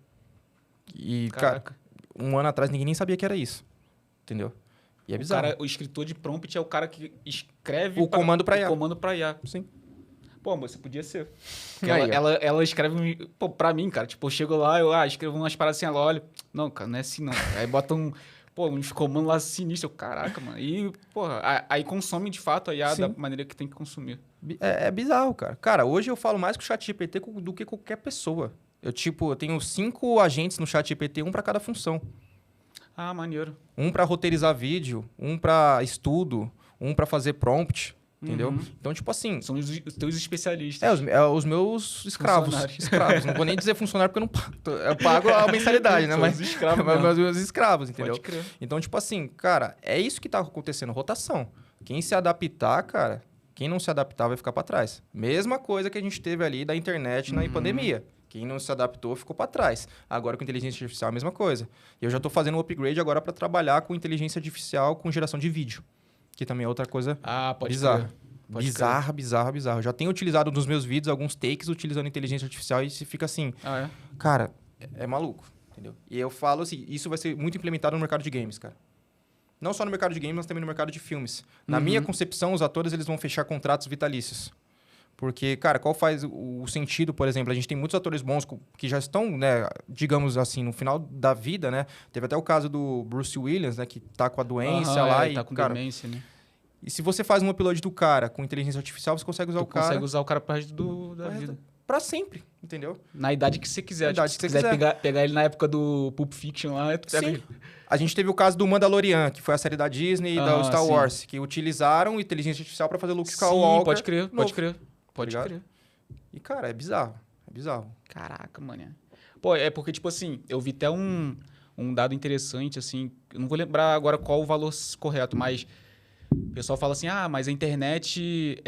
E, Caraca. cara, 1 ano atrás ninguém nem sabia que era isso. Entendeu? E é bizarro. O escritor de prompt é o cara que escreve... comando pra IA. O comando pra IA. Sim. Pô, mas você podia ser. Aí, Ela escreve... Pô, pra mim, cara, tipo, eu chego lá, eu escrevo umas paradas assim, ela olha... Não, cara, não é assim, não. Aí bota uns comandos lá sinistros. Caraca, mano. E, porra, aí consome, de fato, a IA da maneira que tem que consumir. É bizarro, cara. Cara, hoje eu falo mais com o ChatGPT do que qualquer pessoa. Eu tenho 5 agentes no ChatGPT, um pra cada função. Ah, maneiro. Um pra roteirizar vídeo, um pra estudo, um pra fazer prompt, entendeu? Então, tipo assim... São os teus especialistas. Os meus escravos. Não vou nem dizer funcionário porque eu pago a mensalidade, né? Mas os escravos mas meus escravos, entendeu? Pode crer. Então, tipo assim, cara, é isso que tá acontecendo, rotação. Quem se adaptar, cara, quem não se adaptar vai ficar pra trás. Mesma coisa que a gente teve ali da internet na pandemia. Quem não se adaptou ficou para trás. Agora com inteligência artificial é a mesma coisa. E eu já estou fazendo um upgrade agora para trabalhar com inteligência artificial com geração de vídeo. que também é outra coisa Pode bizarra. crer. Pode crer. Bizarra. Eu já tenho utilizado nos meus vídeos alguns takes utilizando inteligência artificial e se fica assim, É? cara, é maluco, entendeu? E eu falo assim, isso vai ser muito implementado no mercado de games, cara. Não só no mercado de games, mas também no mercado de filmes. Na minha concepção, os atores eles vão fechar contratos vitalícios. Porque, cara, qual faz o sentido, por exemplo? A gente tem muitos atores bons que já estão, né, digamos assim, no final da vida, né? Teve até o caso do Bruce Williams, né, que tá com a doença lá e e, tá com cara, demência, né? e se você faz um upload do cara com inteligência artificial, você consegue usar Tu o cara consegue usar o cara pro resto da pro resto- vida. pra sempre, entendeu? Na idade que você quiser. Na idade se que você quiser quiser. pegar ele na época do Pulp Fiction lá, tu pega Sim. ele. A gente teve o caso do Mandalorian, que foi a série da Disney e da Star sim. Wars, que utilizaram inteligência artificial pra fazer Luke Sim, Skywalker. pode crer, novo. pode crer. Pode ligado? crer. E, cara, é bizarro. É bizarro. Caraca, mano. Pô, é porque, tipo assim, eu vi até um dado interessante, assim, eu não vou lembrar agora qual o valor correto, mas o pessoal fala assim, mas a internet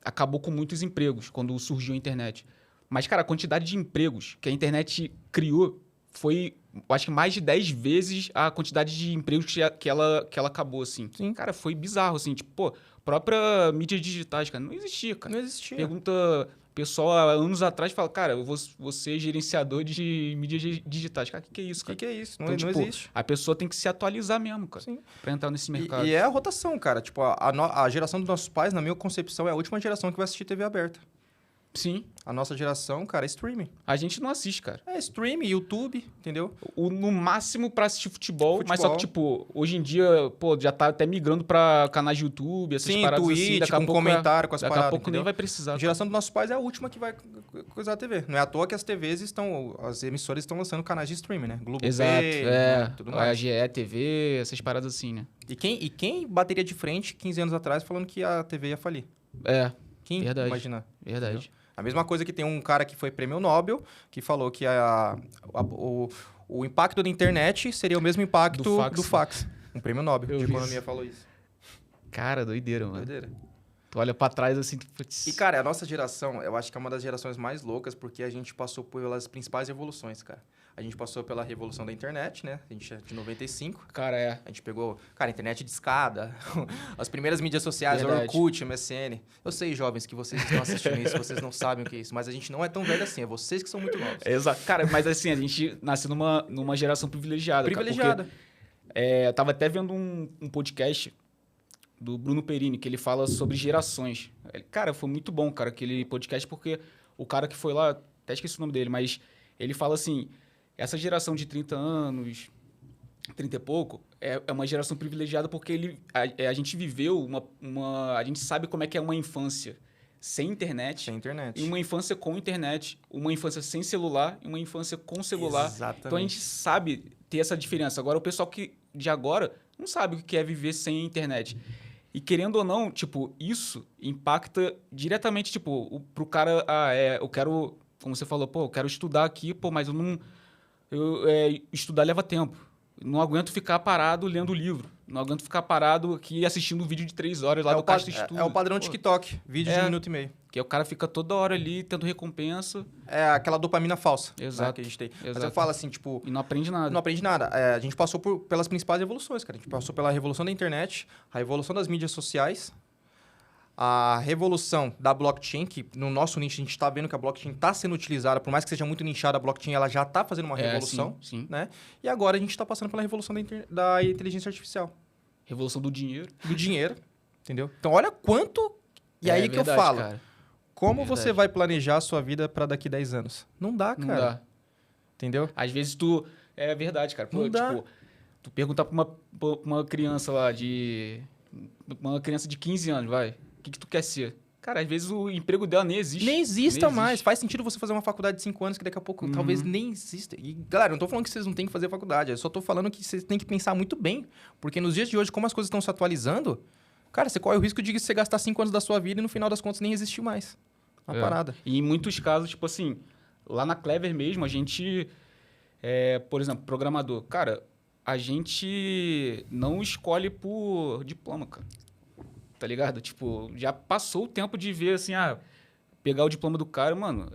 acabou com muitos empregos quando surgiu a internet. Mas, cara, a quantidade de empregos que a internet criou foi, eu acho que mais de 10 vezes a quantidade de empregos que ela acabou, assim. Sim. Cara, foi bizarro, assim, tipo, pô, própria mídias digitais, cara, não existia, cara. Não existia. Pergunta pessoal há anos atrás, fala, cara, eu vou ser gerenciador de mídias digitais. Cara, o que é isso, O cara? que é isso? Não, Então, não tipo, existe. a pessoa tem que se atualizar mesmo, cara, Sim. pra entrar nesse mercado. E é a rotação, cara. Tipo, a geração dos nossos pais, na minha concepção, é a última geração que vai assistir TV aberta. Sim, A nossa geração, cara, é streaming. a gente não assiste, cara. É streaming, YouTube, entendeu? No máximo pra assistir futebol, mas só Futebol. que, tipo, hoje em dia, pô, já tá até migrando pra canais de YouTube, essas Sim, paradas Twitch, assim. Daqui com a pouco, comentário, com as daqui paradas, a pouco nem entendeu? vai precisar. A geração dos nossos pais é a última que vai coisar a TV. Não é à toa que as TVs estão... As emissoras estão lançando canais de streaming, né? Globoplay, Exato, né? Tudo a mais. GE, TV, essas paradas assim, né? E quem bateria de frente 15 anos atrás falando que a TV ia falir? É, Quem Verdade. imagina? verdade. A mesma coisa que tem um cara que foi prêmio Nobel, que falou que o impacto da internet seria o mesmo impacto Do do fax. Um prêmio Nobel Eu de vi economia isso. falou isso. Cara, doideira, mano. Doideira. Tu olha pra trás assim, tu... putz. E, cara, a nossa geração, eu acho que é uma das gerações mais loucas, porque a gente passou pelas principais revoluções, cara. A gente passou pela revolução da internet, né? A gente é de 95. Cara, é. A gente pegou, cara, internet de escada, as primeiras mídias sociais, Verdade. Orkut, MSN. Eu sei, jovens, que vocês estão assistindo isso, vocês não sabem o que é isso, mas a gente não é tão velho assim, é vocês que são muito novos. Exato. Cara, mas assim, a gente nasceu numa geração privilegiada. Privilegiada. Cara, porque, eu tava até vendo um podcast do Bruno Perini, que ele fala sobre gerações. Cara, foi muito bom, cara, aquele podcast, porque o cara que foi lá, até esqueci o nome dele, mas ele fala assim, essa geração de 30 anos, 30 e pouco, é uma geração privilegiada porque a gente viveu a gente sabe como é que é uma infância sem internet, Sem internet. e uma infância com internet, uma infância sem celular e uma infância com celular. Exatamente. Então a gente sabe ter essa diferença. Agora, o pessoal de agora não sabe o que é viver sem internet. E querendo ou não, tipo, isso impacta diretamente, tipo, pro cara, eu quero, como você falou, pô, eu quero estudar aqui, pô, mas eu não... estudar leva tempo. Não aguento ficar parado lendo livro. Não aguento ficar parado aqui assistindo um vídeo de 3 horas lá do Caixa Estudo. É o padrão Pô, TikTok, vídeo de 1 minuto e meio. que o cara fica toda hora ali tendo recompensa É aquela dopamina falsa, né, Exato. que a gente tem. Mas Exato. eu falo assim, tipo, e não aprende nada. não aprende nada. A gente passou pelas principais revoluções, cara. A gente passou pela revolução da internet, a revolução das mídias sociais, a revolução da blockchain, que no nosso nicho a gente está vendo que a blockchain está sendo utilizada, por mais que seja muito nichada, a blockchain ela já está fazendo uma revolução, Sim. né? E agora a gente está passando pela revolução da inteligência artificial, Revolução do dinheiro. do dinheiro, entendeu? Então olha quanto... E aí que verdade, eu falo, cara. como Verdade. você vai planejar a sua vida para daqui 10 anos? Não dá, Não cara. dá. Entendeu? Às vezes tu... É verdade, cara. Pô, Não dá. tipo, tu perguntar pra uma criança lá uma criança de 15 anos, vai. O que tu quer ser? Cara, às vezes o emprego dela nem existe. Nem exista Nem mais. existe. Faz sentido você fazer uma faculdade de 5 anos que daqui a pouco talvez nem exista. E, galera, eu não tô falando que vocês não têm que fazer faculdade. Eu só tô falando que vocês têm que pensar muito bem. Porque nos dias de hoje, como as coisas estão se atualizando, cara, você corre o risco de você gastar 5 anos da sua vida e no final das contas nem existir mais. Uma parada. E em muitos casos, tipo assim, lá na Clever mesmo, a gente... por exemplo, programador. Cara, a gente não escolhe por diploma, cara. Tá ligado? Tipo, já passou o tempo de ver, assim, pegar o diploma do cara, mano,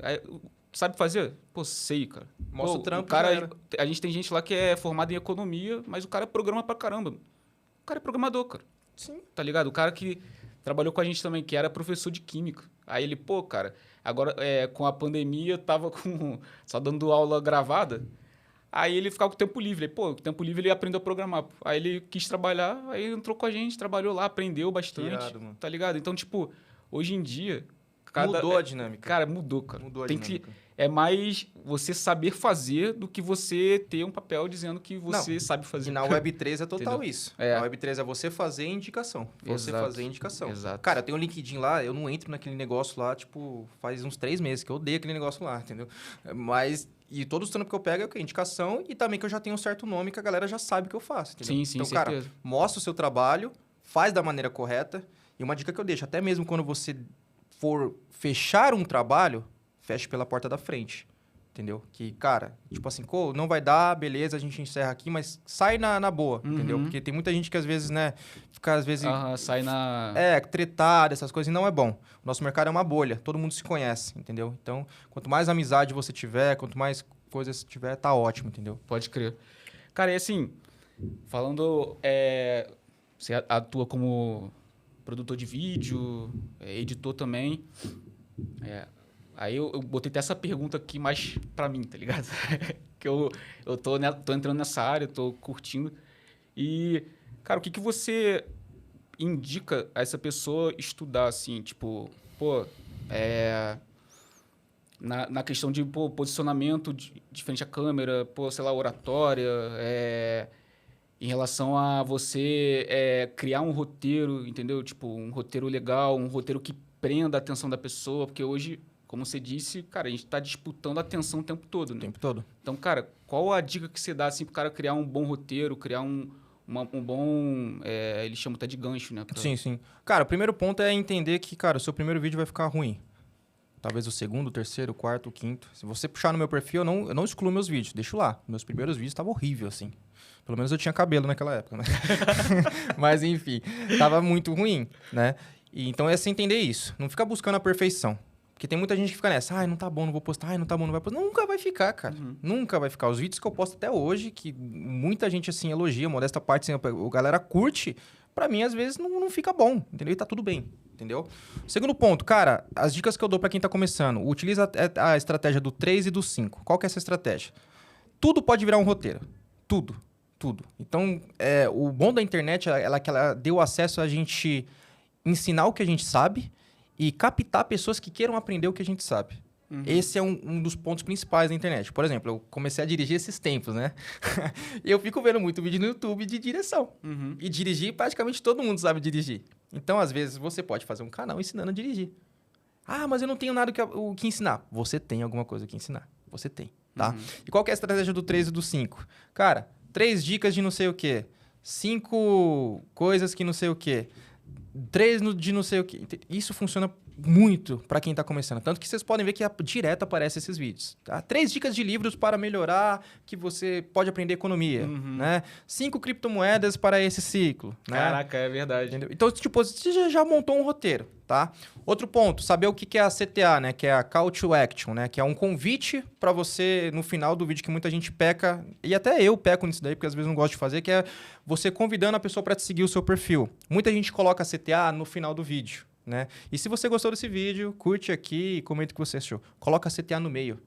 sabe fazer? Pô, sei, cara. Mostra Pô, o trampo, cara, já era. a gente tem gente lá que é formada em economia, mas o cara programa pra caramba. O cara é programador, cara. Sim. Tá ligado? O cara que trabalhou com a gente também, que era professor de química. Aí ele, pô, cara, agora com a pandemia, tava só dando aula gravada. Aí ele ficava com tempo livre. Aí, pô, com tempo livre ele aprendeu a programar. Aí ele quis trabalhar, aí entrou com a gente, trabalhou lá, aprendeu bastante. Irado, mano. Tá ligado? Então, tipo, hoje em dia... Mudou a dinâmica. Cara, mudou, cara. Mudou a Tem dinâmica. é mais você saber fazer do que você ter um papel dizendo que você Não, sabe fazer. E na Web3 é total Entendeu? isso. É. Na Web3 é você fazer indicação. Você Exato. fazer indicação. Exato. Cara, eu tenho um LinkedIn lá, eu não entro naquele negócio lá, tipo, faz uns 3 meses que eu odeio aquele negócio lá, entendeu? Mas, e todos os trampos que eu pego é o quê? Indicação e também que eu já tenho um certo nome que a galera já sabe que eu faço, entendeu? Sim, sim, então, certeza. cara, mostra o seu trabalho, faz da maneira correta. E uma dica que eu deixo, até mesmo quando você for fechar um trabalho, feche pela porta da frente. Entendeu? Que, cara, tipo assim, não vai dar, beleza, a gente encerra aqui, mas sai na boa, entendeu? Porque tem muita gente que às vezes, né, fica às vezes... sai na... tretada, essas coisas, e não é bom. O nosso mercado é uma bolha, todo mundo se conhece, entendeu? Então, quanto mais amizade você tiver, quanto mais coisas tiver, tá ótimo, entendeu? Pode crer. Cara, e assim, falando... você atua como produtor de vídeo, editor também. Aí eu botei até essa pergunta aqui mais pra mim, tá ligado? Que eu tô entrando nessa área, tô curtindo. E, cara, o que você indica a essa pessoa estudar, assim? Tipo, pô, na questão de posicionamento de frente à câmera, pô, sei lá, oratória, em relação a você criar um roteiro, entendeu? Tipo, um roteiro legal, um roteiro que prenda a atenção da pessoa, porque hoje... Como você disse, cara, a gente está disputando a atenção o tempo todo, né? O tempo todo. Então, cara, qual a dica que você dá assim, para o cara criar um bom roteiro, criar um bom... eles chamam até de gancho, né? Sim, sim. Cara, o primeiro ponto é entender que, cara, o seu primeiro vídeo vai ficar ruim. Talvez o segundo, o terceiro, o quarto, o quinto. Se você puxar no meu perfil, eu não excluo meus vídeos. Deixo lá. Meus primeiros vídeos estavam horríveis, assim. Pelo menos eu tinha cabelo naquela época, né? Mas, enfim, tava muito ruim, né? Então, é você entender isso. Não fica buscando a perfeição. Porque tem muita gente que fica nessa, não tá bom, não vou postar, não tá bom, não vai postar. Nunca vai ficar, cara. Nunca vai ficar. Os vídeos que eu posto até hoje, que muita gente, assim, elogia, modesta parte, assim, a galera curte, pra mim, às vezes, não fica bom, entendeu? E tá tudo bem, entendeu? Segundo ponto, cara, as dicas que eu dou pra quem tá começando. Utiliza a estratégia do 3 e do 5. Qual que é essa estratégia? Tudo pode virar um roteiro. Tudo. Então, o bom da internet é que ela deu acesso a gente ensinar o que a gente sabe e captar pessoas que queiram aprender o que a gente sabe. Esse é um dos pontos principais da internet. Por exemplo, eu comecei a dirigir esses tempos, né? E eu fico vendo muito vídeo no YouTube de direção. E dirigir, praticamente todo mundo sabe dirigir. Então, às vezes, você pode fazer um canal ensinando a dirigir. Ah, mas eu não tenho nada o que ensinar. Você tem alguma coisa que ensinar. Você tem, tá? E qual que é a estratégia do 3 e do 5? Cara, 3 dicas de não sei o quê. 5 coisas que não sei o quê. 3 de não sei o que. Isso funciona muito para quem está começando. Tanto que vocês podem ver que direto aparecem esses vídeos. Tá? 3 dicas de livros para melhorar que você pode aprender economia. Né? 5 criptomoedas para esse ciclo. Caraca, é verdade. Entendeu? Então, tipo, você já montou um roteiro. Tá? Outro ponto, saber o que é a CTA, né? Que é a Call to Action, né? Que é um convite para você, no final do vídeo, que muita gente peca, e até eu peco nisso daí, porque às vezes não gosto de fazer, que é você convidando a pessoa para te seguir o seu perfil. Muita gente coloca a CTA no final do vídeo, né? E se você gostou desse vídeo, curte aqui e comenta o que você achou. Coloca a CTA no meio.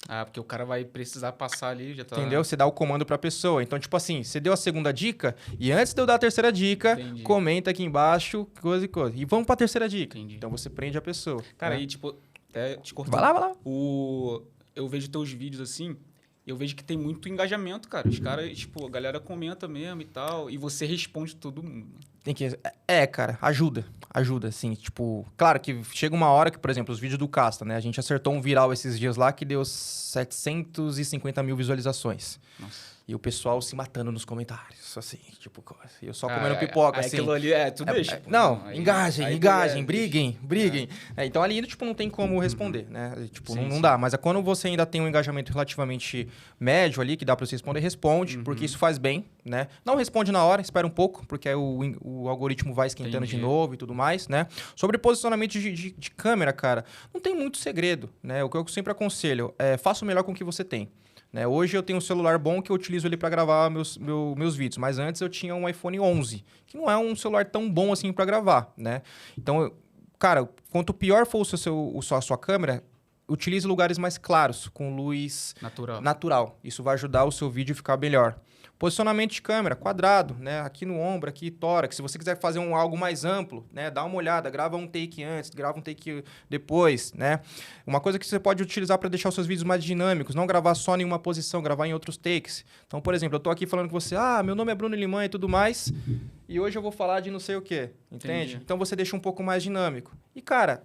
Ah, porque o cara vai precisar passar ali, já tá... Entendeu? Você dá o comando pra pessoa. Então, tipo assim, você deu a segunda dica e antes de eu dar a terceira dica, comenta aqui embaixo, coisa e coisa. E vamos pra terceira dica. Então, você prende a pessoa. Cara, né? aí, tipo, até te cortando. Vai lá. Eu vejo teus vídeos assim, eu vejo que tem muito engajamento, cara. Os caras, tipo, a galera comenta mesmo e tal, e você responde todo mundo. Tem que... cara, ajuda, assim, tipo... Claro que chega uma hora que, por exemplo, os vídeos do Casta, né? A gente acertou um viral esses dias lá que deu 750 mil visualizações. Nossa. E o pessoal se matando nos comentários, assim, tipo... Eu só comendo pipoca, assim. Aquilo ali, tu deixa. Pô, não, engajem, briguem. Então, ali, tipo, não tem como responder, né? Tipo, não dá. Mas quando você ainda tem um engajamento relativamente médio ali, que dá pra você responder, responde, porque isso faz bem, né? Não responde na hora, espera um pouco, porque aí o algoritmo vai esquentando de novo e tudo mais, né? Sobre posicionamento de câmera, cara, não tem muito segredo, né? O que eu sempre aconselho é faça o melhor com o que você tem. né? Hoje eu tenho um celular bom que eu utilizo ele para gravar meus vídeos, mas antes eu tinha um iPhone 11, que não é um celular tão bom assim para gravar, né? Então, cara, quanto pior for a sua câmera, utilize lugares mais claros, com luz natural. Isso vai ajudar o seu vídeo a ficar melhor. Posicionamento de câmera, quadrado, né? Aqui no ombro, aqui tórax. Se você quiser fazer algo mais amplo, né? Dá uma olhada, grava um take antes, grava um take depois, né? Uma coisa que você pode utilizar para deixar os seus vídeos mais dinâmicos, não gravar só em uma posição, gravar em outros takes. Então, por exemplo, eu tô aqui falando com você, meu nome é Bruno Liman e tudo mais, e hoje eu vou falar de não sei o quê, entende? Então, você deixa um pouco mais dinâmico. E, cara,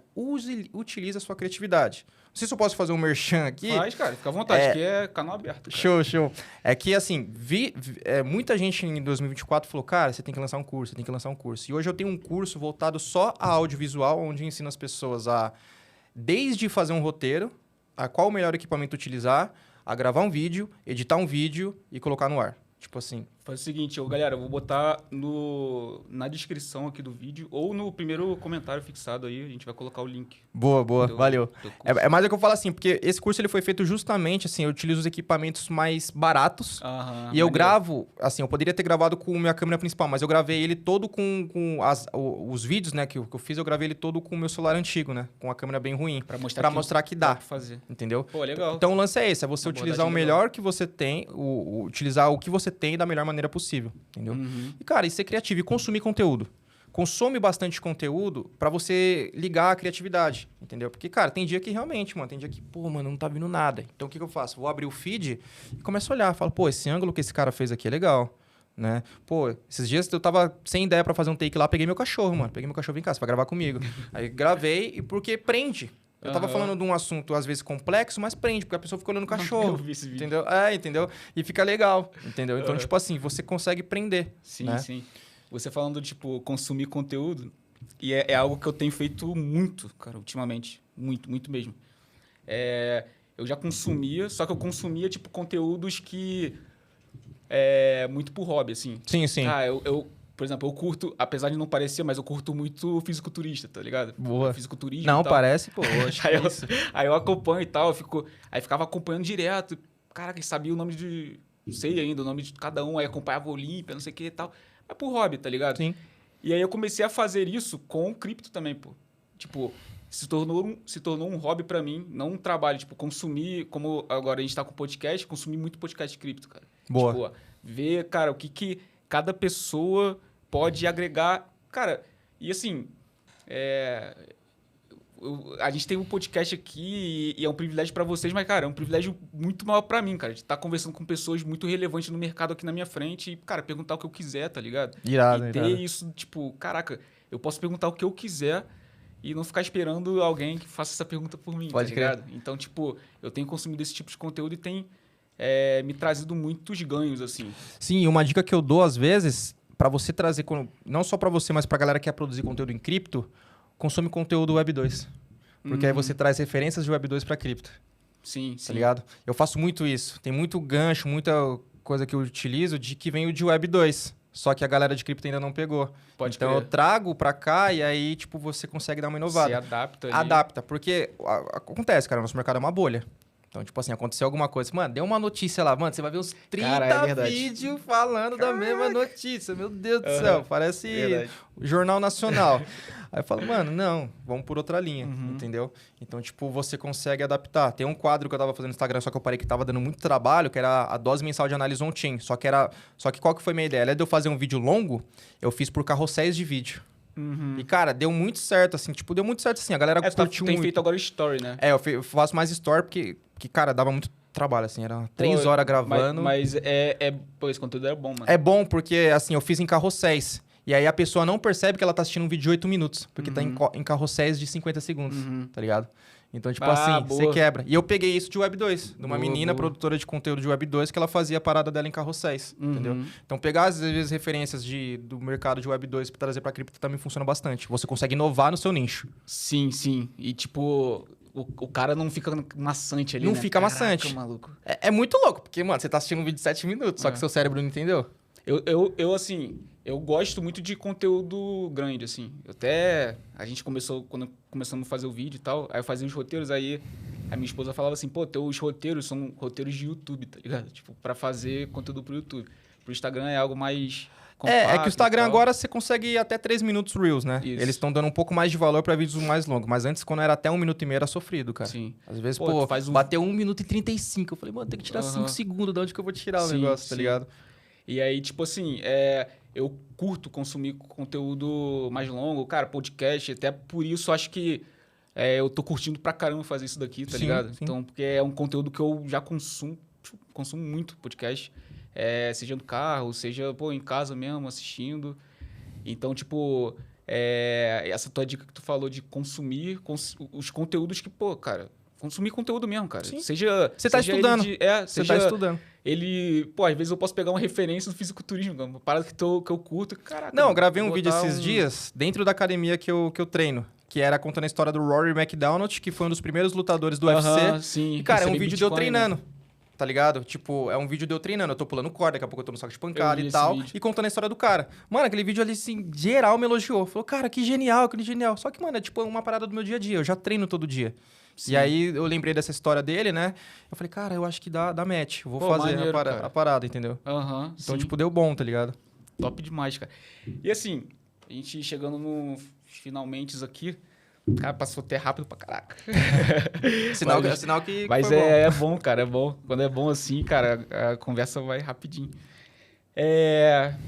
utilize a sua criatividade. Não sei se eu posso fazer um merchan aqui. Faz, cara, fica à vontade, que é canal aberto. Cara. Show. É que, assim, muita gente em 2024 falou, cara, você tem que lançar um curso, E hoje eu tenho um curso voltado só a audiovisual, onde eu ensino as pessoas desde fazer um roteiro, a qual o melhor equipamento utilizar, a gravar um vídeo, editar um vídeo e colocar no ar. Tipo assim... Faz o seguinte, galera, eu vou botar na descrição aqui do vídeo ou no primeiro comentário fixado aí, a gente vai colocar o link. Boa, valeu. É mais o que eu falo assim, porque esse curso ele foi feito justamente assim, eu utilizo os equipamentos mais baratos e eu gravo, assim, eu poderia ter gravado com minha câmera principal, mas eu gravei ele todo com os vídeos, né, que eu fiz, eu gravei ele todo com o meu celular antigo, né, com a câmera bem ruim, pra mostrar que dá, fazer. Entendeu? Pô, legal. Então o lance é esse, é você utilizar o melhor que você tem, utilizar o que você tem da melhor maneira possível, entendeu? E, cara, e ser criativo e consumir conteúdo. Consome bastante conteúdo pra você ligar a criatividade, entendeu? Porque, cara, tem dia que realmente, mano, não tá vindo nada. Então, o que eu faço? Vou abrir o feed e começo a olhar. Falo, pô, esse ângulo que esse cara fez aqui é legal, né? Pô, esses dias eu tava sem ideia pra fazer um take lá, peguei meu cachorro, mano. Peguei meu cachorro, vem cá, você vai gravar comigo. Aí gravei, porque prende. Eu tava falando de um assunto, às vezes, complexo, mas prende, porque a pessoa fica olhando o cachorro. Eu vi esse vídeo. Entendeu? Entendeu? E fica legal, entendeu? Então, tipo assim, você consegue prender. Sim, né? sim. Você falando, tipo, consumir conteúdo, e é algo que eu tenho feito muito, cara, ultimamente. Muito, muito mesmo. Eu já consumia, só que eu consumia, tipo, conteúdos que... muito por hobby, assim. Sim. Por exemplo, eu curto, apesar de não parecer, mas eu curto muito fisiculturista, tá ligado? Boa. Fisiculturismo não, e tal. parece, pô. Aí eu acompanho e tal, aí ficava acompanhando direto. Caraca, sabia o nome de... Não sei ainda o nome de cada um, aí acompanhava a Olímpia, não sei o que e tal. Mas por hobby, tá ligado? Sim. E aí eu comecei a fazer isso com cripto também, pô. Tipo, se tornou um hobby pra mim, não um trabalho. Tipo, consumir, como agora a gente tá com podcast, consumir muito podcast de cripto, cara. Boa. Tipo, ver, cara, o que cada pessoa pode agregar. Cara, e assim, a gente tem um podcast aqui e é um privilégio pra vocês, mas, cara, é um privilégio muito maior pra mim, cara. De estar conversando com pessoas muito relevantes no mercado aqui na minha frente e, cara, perguntar o que eu quiser, tá ligado? Irado. Isso, tipo, caraca, eu posso perguntar o que eu quiser e não ficar esperando alguém que faça essa pergunta por mim, pode tá crer. ligado? Então, tipo, eu tenho consumido esse tipo de conteúdo e tem me trazido muitos ganhos, assim. Sim, uma dica que eu dou às vezes, pra você trazer, não só pra você, mas pra galera que quer produzir conteúdo em cripto, consome conteúdo Web 2. Porque aí você traz referências de Web 2 para cripto. Sim. Tá ligado? Eu faço muito isso. Tem muito gancho, muita coisa que eu utilizo de que vem de Web 2. Só que a galera de cripto ainda não pegou. Então eu trago pra cá e aí, tipo, você consegue dar uma inovada. Você adapta ali. Adapta, porque acontece, cara, nosso mercado é uma bolha. Então, tipo assim, aconteceu alguma coisa. Mano, deu uma notícia lá. Mano, você vai ver uns 30 vídeos falando da mesma notícia. Meu Deus do céu, parece Jornal Nacional. Aí eu falo, mano, não, vamos por outra linha, entendeu? Então, tipo, você consegue adaptar. Tem um quadro que eu tava fazendo no Instagram, só que eu parei que tava dando muito trabalho, que era a dose mensal de análise on-chain. Só que qual que foi a minha ideia? Além de eu fazer um vídeo longo, eu fiz por carrosséis de vídeo. E, cara, deu muito certo, assim. Tipo, deu muito certo, assim. A galera curtiu muito. Tem feito agora story, né? Eu faço mais story porque, cara, dava muito trabalho, assim. Era 3 horas gravando. Mas esse conteúdo era bom, mano. É bom porque, assim, eu fiz em carrosséis. E aí a pessoa não percebe que ela tá assistindo um vídeo de 8 minutos. Porque tá em carrosséis de 50 segundos, tá ligado? Então, tipo você quebra. E eu peguei isso de Web 2, de uma menina produtora de conteúdo de Web 2, que ela fazia a parada dela em carrosséis, entendeu? Então, pegar, às vezes, referências do mercado de Web 2 pra trazer pra cripto também funciona bastante. Você consegue inovar no seu nicho. Sim. E, tipo, o cara não fica maçante ali, Não né? fica maçante. Maluco. É muito louco, porque, mano, você tá assistindo um vídeo de 7 minutos, só que seu cérebro não entendeu. Assim, eu gosto muito de conteúdo grande, assim. A gente começou, quando começamos a fazer o vídeo e tal, aí eu fazia os roteiros, aí A minha esposa falava assim, pô, teus roteiros são roteiros de YouTube, tá ligado? Tipo, pra fazer conteúdo pro YouTube. Pro Instagram é algo mais compacto. É que o Instagram agora você consegue ir até 3 minutos Reels, né? Isso. Eles estão dando um pouco mais de valor pra vídeos mais longos. Mas antes, quando era até 1 minuto e meio, era sofrido, cara. Sim. Às vezes, Pô, tu faz bateu 1 minuto e 35. Eu falei, mano, tem que tirar 5 segundos. De onde que eu vou tirar o negócio, tá ligado? E aí, tipo assim, eu curto consumir conteúdo mais longo, cara, podcast. Até por isso, acho que eu tô curtindo pra caramba fazer isso daqui, tá ligado? Sim. Então, porque é um conteúdo que eu já consumo muito podcast. Seja no carro, seja, pô, em casa mesmo, assistindo. Então, tipo, essa tua dica que tu falou de consumir os conteúdos que, pô, cara, consumir conteúdo mesmo, cara. Sim. Seja... Você tá estudando. Você tá estudando. Ele... Pô, às vezes eu posso pegar uma referência do fisiculturismo, uma parada que eu curto. Caraca, Não, eu gravei um vídeo esses dias dentro da academia que eu treino. Que era contando a história do Rory McDonald, que foi um dos primeiros lutadores do UFC. Sim. E, cara, é um vídeo de eu Bitcoin, treinando. né? Tá ligado? Tipo, é um vídeo de eu treinando. Eu tô pulando corda, daqui a pouco eu tô no saco de pancada e tal. E contando a história do cara. Mano, aquele vídeo ali, assim, geral me elogiou. Falou, cara, que genial. Só que, mano, é tipo uma parada do meu dia a dia. Eu já treino todo dia. Sim. E aí eu lembrei dessa história dele, né? Eu falei, cara, eu acho que dá match. Eu vou fazer maneiro, a parada, entendeu? Então, sim. Tipo, deu bom, tá ligado? Top demais, cara. E assim, a gente chegando nos finalmente aqui. Cara, passou até rápido pra caraca. Sinal que mas é bom, cara, é bom. Quando é bom assim, cara, a conversa vai rapidinho.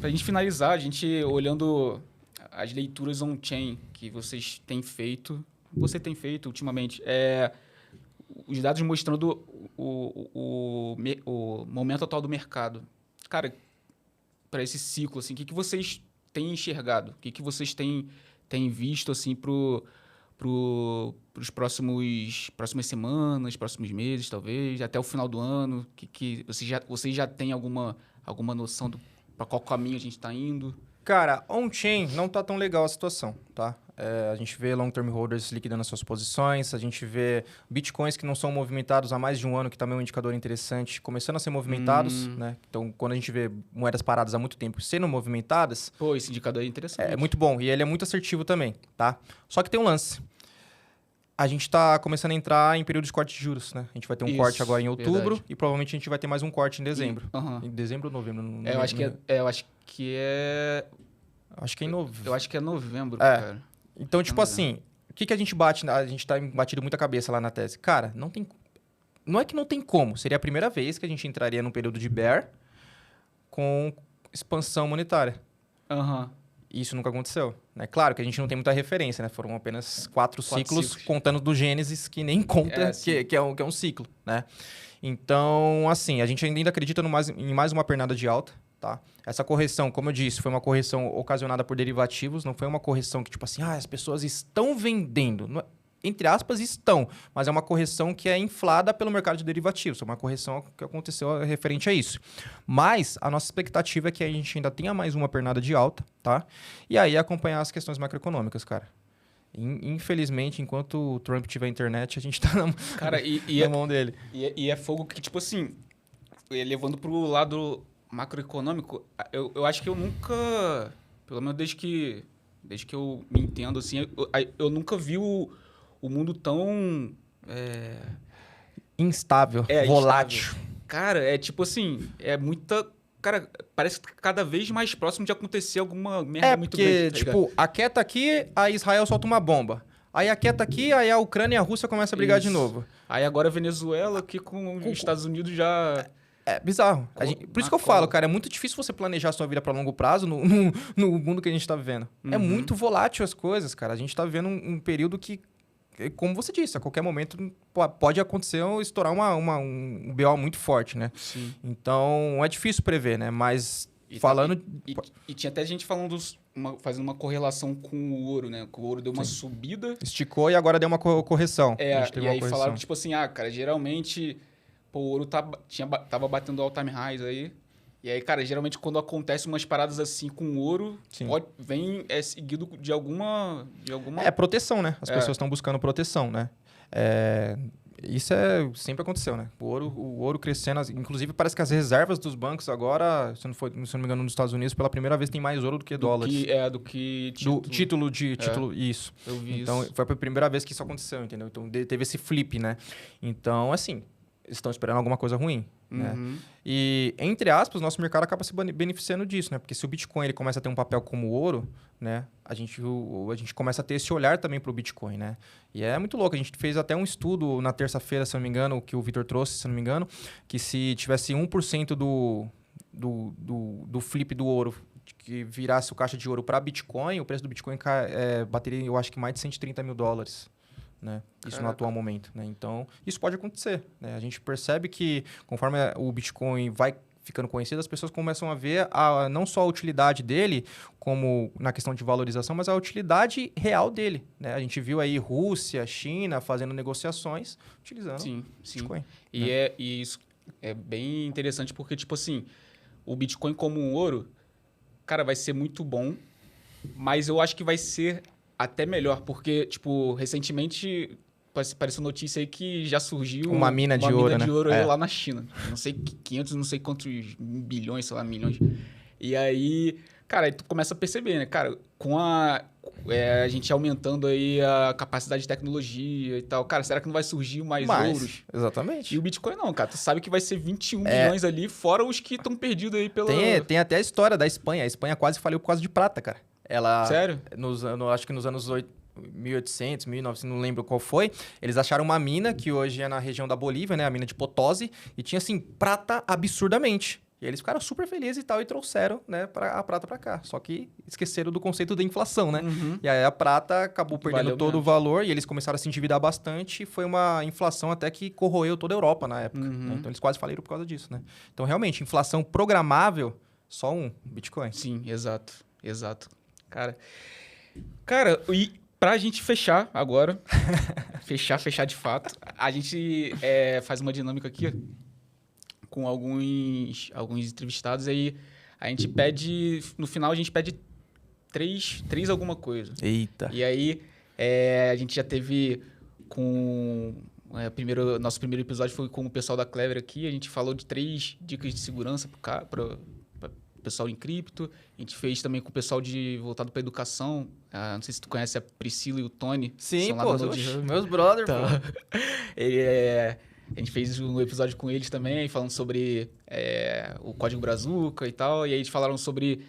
Pra gente finalizar, a gente olhando as leituras on-chain que vocês têm feito, você tem feito ultimamente, os dados mostrando o momento atual do mercado. Cara, para esse ciclo, assim, o que vocês têm enxergado? O que vocês têm visto, assim, para os próximas semanas, próximos meses, talvez, até o final do ano? Que vocês já têm alguma noção para qual caminho a gente está indo? Cara, on-chain não tá tão legal a situação, tá? A gente vê long-term holders liquidando as suas posições, a gente vê bitcoins que não são movimentados há mais de um ano, que também é um indicador interessante, começando a ser movimentados, né? Então, quando a gente vê moedas paradas há muito tempo sendo movimentadas... Pô, esse indicador é interessante. É muito bom, e ele é muito assertivo também, tá? Só que tem um lance. A gente está começando a entrar em período de corte de juros, né? A gente vai ter um corte agora em outubro e provavelmente a gente vai ter mais um corte em dezembro. Em dezembro ou novembro? Eu acho que é... Acho que é em novembro. Eu acho que é novembro, cara. Então, tipo assim, o que a gente bate? A gente tá batido muita cabeça lá na tese. Cara, não é que não tem como. Seria a primeira vez que a gente entraria num período de bear com expansão monetária. Isso nunca aconteceu. Né? Claro que a gente não tem muita referência, né? Foram apenas 4 ciclos, contando do Gênesis, que nem conta que é um ciclo, né? Então, assim, a gente ainda acredita em mais uma pernada de alta, tá? Essa correção, como eu disse, foi uma correção ocasionada por derivativos, não foi uma correção que, tipo assim, as pessoas estão vendendo. Não, entre aspas, estão, mas é uma correção que é inflada pelo mercado de derivativos. É uma correção que aconteceu referente a isso. Mas a nossa expectativa é que a gente ainda tenha mais uma pernada de alta, tá? E aí acompanhar as questões macroeconômicas, cara. Infelizmente, enquanto o Trump tiver internet, a gente tá na mão dele. E é fogo que, tipo assim, levando pro lado macroeconômico, eu acho que eu nunca, pelo menos desde que eu me entendo, assim, eu nunca vi o mundo tão... instável, volátil. Instável. Cara, tipo assim, muita... Cara, parece que cada vez mais próximo de acontecer alguma merda muito grande. Porque, tipo, aquieta aqui, aí Israel solta uma bomba. Aí aquieta aqui, aí a Ucrânia e a Rússia começam a brigar de novo. Aí agora a Venezuela aqui com os Estados Unidos já... É bizarro. Por isso que eu falo, cara, é muito difícil você planejar a sua vida para longo prazo no mundo que a gente tá vivendo. É muito volátil as coisas, cara. A gente tá vivendo um período que, como você disse, a qualquer momento pode acontecer ou estourar um BO muito forte, né? Sim. Então, é difícil prever, né? Mas E tinha até gente falando, fazendo uma correlação com o ouro, né? Que o ouro deu uma subida. Esticou e agora deu uma correção. E aí falaram, tipo assim, cara, geralmente... Pô, o ouro tava batendo all-time highs aí. E aí, cara, geralmente quando acontece umas paradas assim com o ouro, vem seguido de alguma... É proteção, né? As pessoas estão buscando proteção, né? Isso sempre aconteceu, né? O ouro crescendo. Inclusive, parece que as reservas dos bancos agora, se não me engano, nos Estados Unidos, pela primeira vez tem mais ouro do que dólares. Do que título. Título, isso. Eu vi então, isso. foi a primeira vez que isso aconteceu, entendeu? Então, teve esse flip, né? Então, assim, estão esperando alguma coisa ruim, né? E, entre aspas, nosso mercado acaba se beneficiando disso, né? Porque se o Bitcoin ele começa a ter um papel como ouro, né? A gente começa a ter esse olhar também para o Bitcoin, né? E é muito louco. A gente fez até um estudo na terça-feira, se não me engano, que o Vitor trouxe, se não me engano, que se tivesse 1% do flip do ouro que virasse o caixa de ouro para Bitcoin, o preço do Bitcoin bateria, eu acho que mais de $130 mil. Né? Isso no atual momento. Né? Então, isso pode acontecer. Né? A gente percebe que, conforme o Bitcoin vai ficando conhecido, as pessoas começam a ver não só a utilidade dele, como na questão de valorização, mas a utilidade real dele. Né? A gente viu aí Rússia, China fazendo negociações utilizando Bitcoin. E, né? e isso é bem interessante porque, tipo assim, o Bitcoin como um ouro, cara, vai ser muito bom, mas eu acho que vai ser até melhor, porque, tipo, recentemente apareceu notícia aí que já surgiu uma mina de ouro, né? Aí lá na China. Não sei, 500, não sei quantos bilhões, sei lá, milhões. E aí, cara, aí tu começa a perceber, né? Cara, com a gente aumentando aí a capacidade de tecnologia e tal, cara, será que não vai surgir mais ouros? Exatamente. E o Bitcoin não, cara. Tu sabe que vai ser 21 bilhões ali, fora os que estão perdidos aí pela... Tem até a história da Espanha. A Espanha quase faliu por causa de prata, cara. Sério? Acho que nos anos 1800, 1900, não lembro qual foi, eles acharam uma mina, que hoje é na região da Bolívia, né? A mina de Potosí, e tinha, assim, prata absurdamente. E eles ficaram super felizes e tal, e trouxeram, né, a prata para cá. Só que esqueceram do conceito da inflação, né? E aí a prata acabou perdendo todo o valor, e eles começaram a se endividar bastante, e foi uma inflação até que corroeu toda a Europa na época. Né? Então eles quase faliram por causa disso, né? Então, realmente, inflação programável, só Bitcoin. Sim, exato. Cara, e pra gente fechar agora, fechar de fato, a gente faz uma dinâmica aqui com alguns entrevistados, aí a gente pede, no final a gente pede três alguma coisa. Eita. E aí a gente já teve com... nosso primeiro episódio foi com o pessoal da Clever aqui, a gente falou de 3 dicas de segurança para pessoal em cripto. A gente fez também com o pessoal voltado para educação. Não sei se tu conhece a Priscila e o Tony. Sim, pô, meus brothers, tá. pô. A gente fez um episódio com eles também, falando sobre o Código Brazuca e tal. E aí eles falaram sobre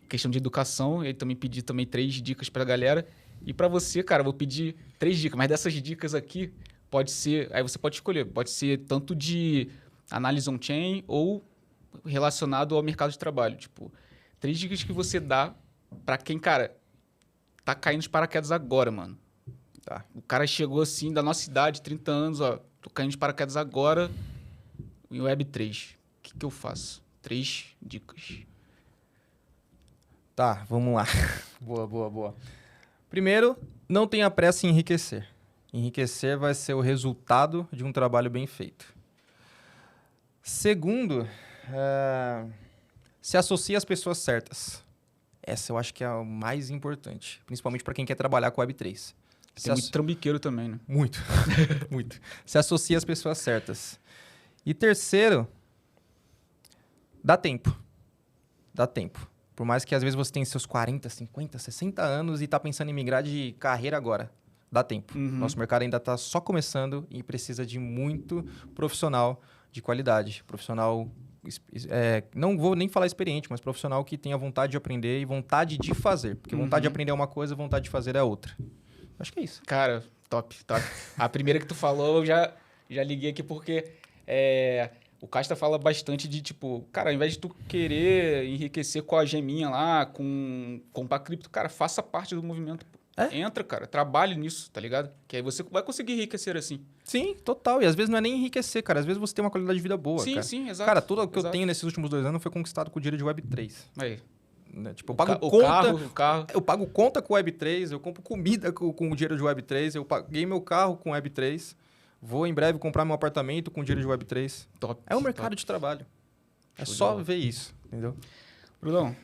questão de educação. E aí também pedi 3 dicas pra galera. E pra você, cara, eu vou pedir 3 dicas. Mas dessas dicas aqui, pode ser... Aí você pode escolher. Pode ser tanto de análise on-chain ou relacionado ao mercado de trabalho. Tipo, 3 dicas que você dá pra quem, cara, tá caindo de paraquedas agora, mano. Tá. O cara chegou assim, da nossa idade, 30 anos, ó. Tô caindo de paraquedas agora em Web3. O que eu faço? 3 dicas. Tá, vamos lá. Boa. Primeiro, não tenha pressa em enriquecer. Enriquecer vai ser o resultado de um trabalho bem feito. Segundo, se associe às pessoas certas. Essa eu acho que é a mais importante, principalmente para quem quer trabalhar com Web3. Tem muito trambiqueiro também, né? Muito, muito. Se associe às pessoas certas. E terceiro, dá tempo. Dá tempo. Por mais que às vezes você tenha seus 40, 50, 60 anos e tá pensando em migrar de carreira agora. Dá tempo. Nosso mercado ainda está só começando e precisa de muito profissional de qualidade. Profissional, não vou nem falar experiente, mas profissional que tenha vontade de aprender e vontade de fazer. Porque vontade de aprender é uma coisa, vontade de fazer é outra. Acho que é isso. Cara, top. A primeira que tu falou, eu já liguei aqui porque o Casta fala bastante de, tipo, cara, ao invés de tu querer enriquecer com a geminha lá, com comprar cripto, cara, faça parte do movimento. Entra, cara, trabalhe nisso, tá ligado? Que aí você vai conseguir enriquecer assim. Sim, total. E às vezes não é nem enriquecer, cara. Às vezes você tem uma qualidade de vida boa, cara. Sim, exato. Cara, tudo o que eu tenho nesses últimos 2 anos foi conquistado com o dinheiro de Web3. Aí. Né? Tipo, eu pago conta... O carro. Eu pago conta com Web3, eu compro comida com o dinheiro de Web3, eu paguei meu carro com Web3, vou em breve comprar meu apartamento com dinheiro de Web3. Top. É um mercado de trabalho. É só ver isso, entendeu? Brunão,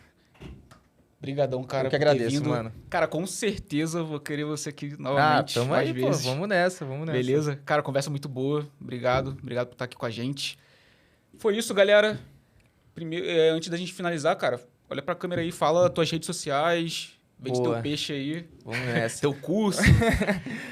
Obrigadão, cara, Eu que por ter agradeço, vindo. mano. Cara, com certeza vou querer você aqui novamente Tamo mais aí, vezes. pô. Vamos nessa. Beleza? Cara, conversa muito boa. Obrigado por estar aqui com a gente. Foi isso, galera. Primeiro, antes da gente finalizar, cara, olha pra câmera aí, fala tuas redes sociais, vende Boa. teu peixe aí, Vamos nessa. teu curso.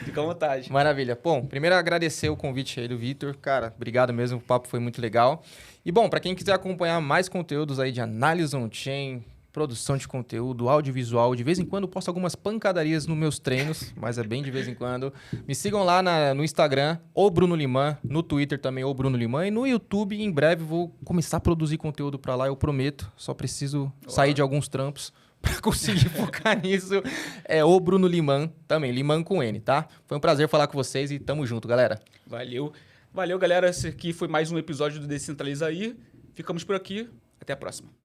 Fica à vontade. Maravilha. Bom, primeiro agradecer o convite aí do Vitor. Cara, obrigado mesmo, o papo foi muito legal. E bom, para quem quiser acompanhar mais conteúdos aí de análise on-chain, produção de conteúdo, audiovisual, de vez em quando eu posto algumas pancadarias nos meus treinos, mas é bem de vez em quando. Me sigam lá no Instagram, o Bruno Liman, no Twitter também, o Bruno Liman, e no YouTube, em breve, vou começar a produzir conteúdo para lá, eu prometo. Só preciso sair de alguns trampos para conseguir focar nisso. É o Bruno Liman também, Liman com N, tá? Foi um prazer falar com vocês e tamo junto, galera. Valeu. Valeu, galera. Esse aqui foi mais um episódio do Descentraliza aí. Ficamos por aqui. Até a próxima.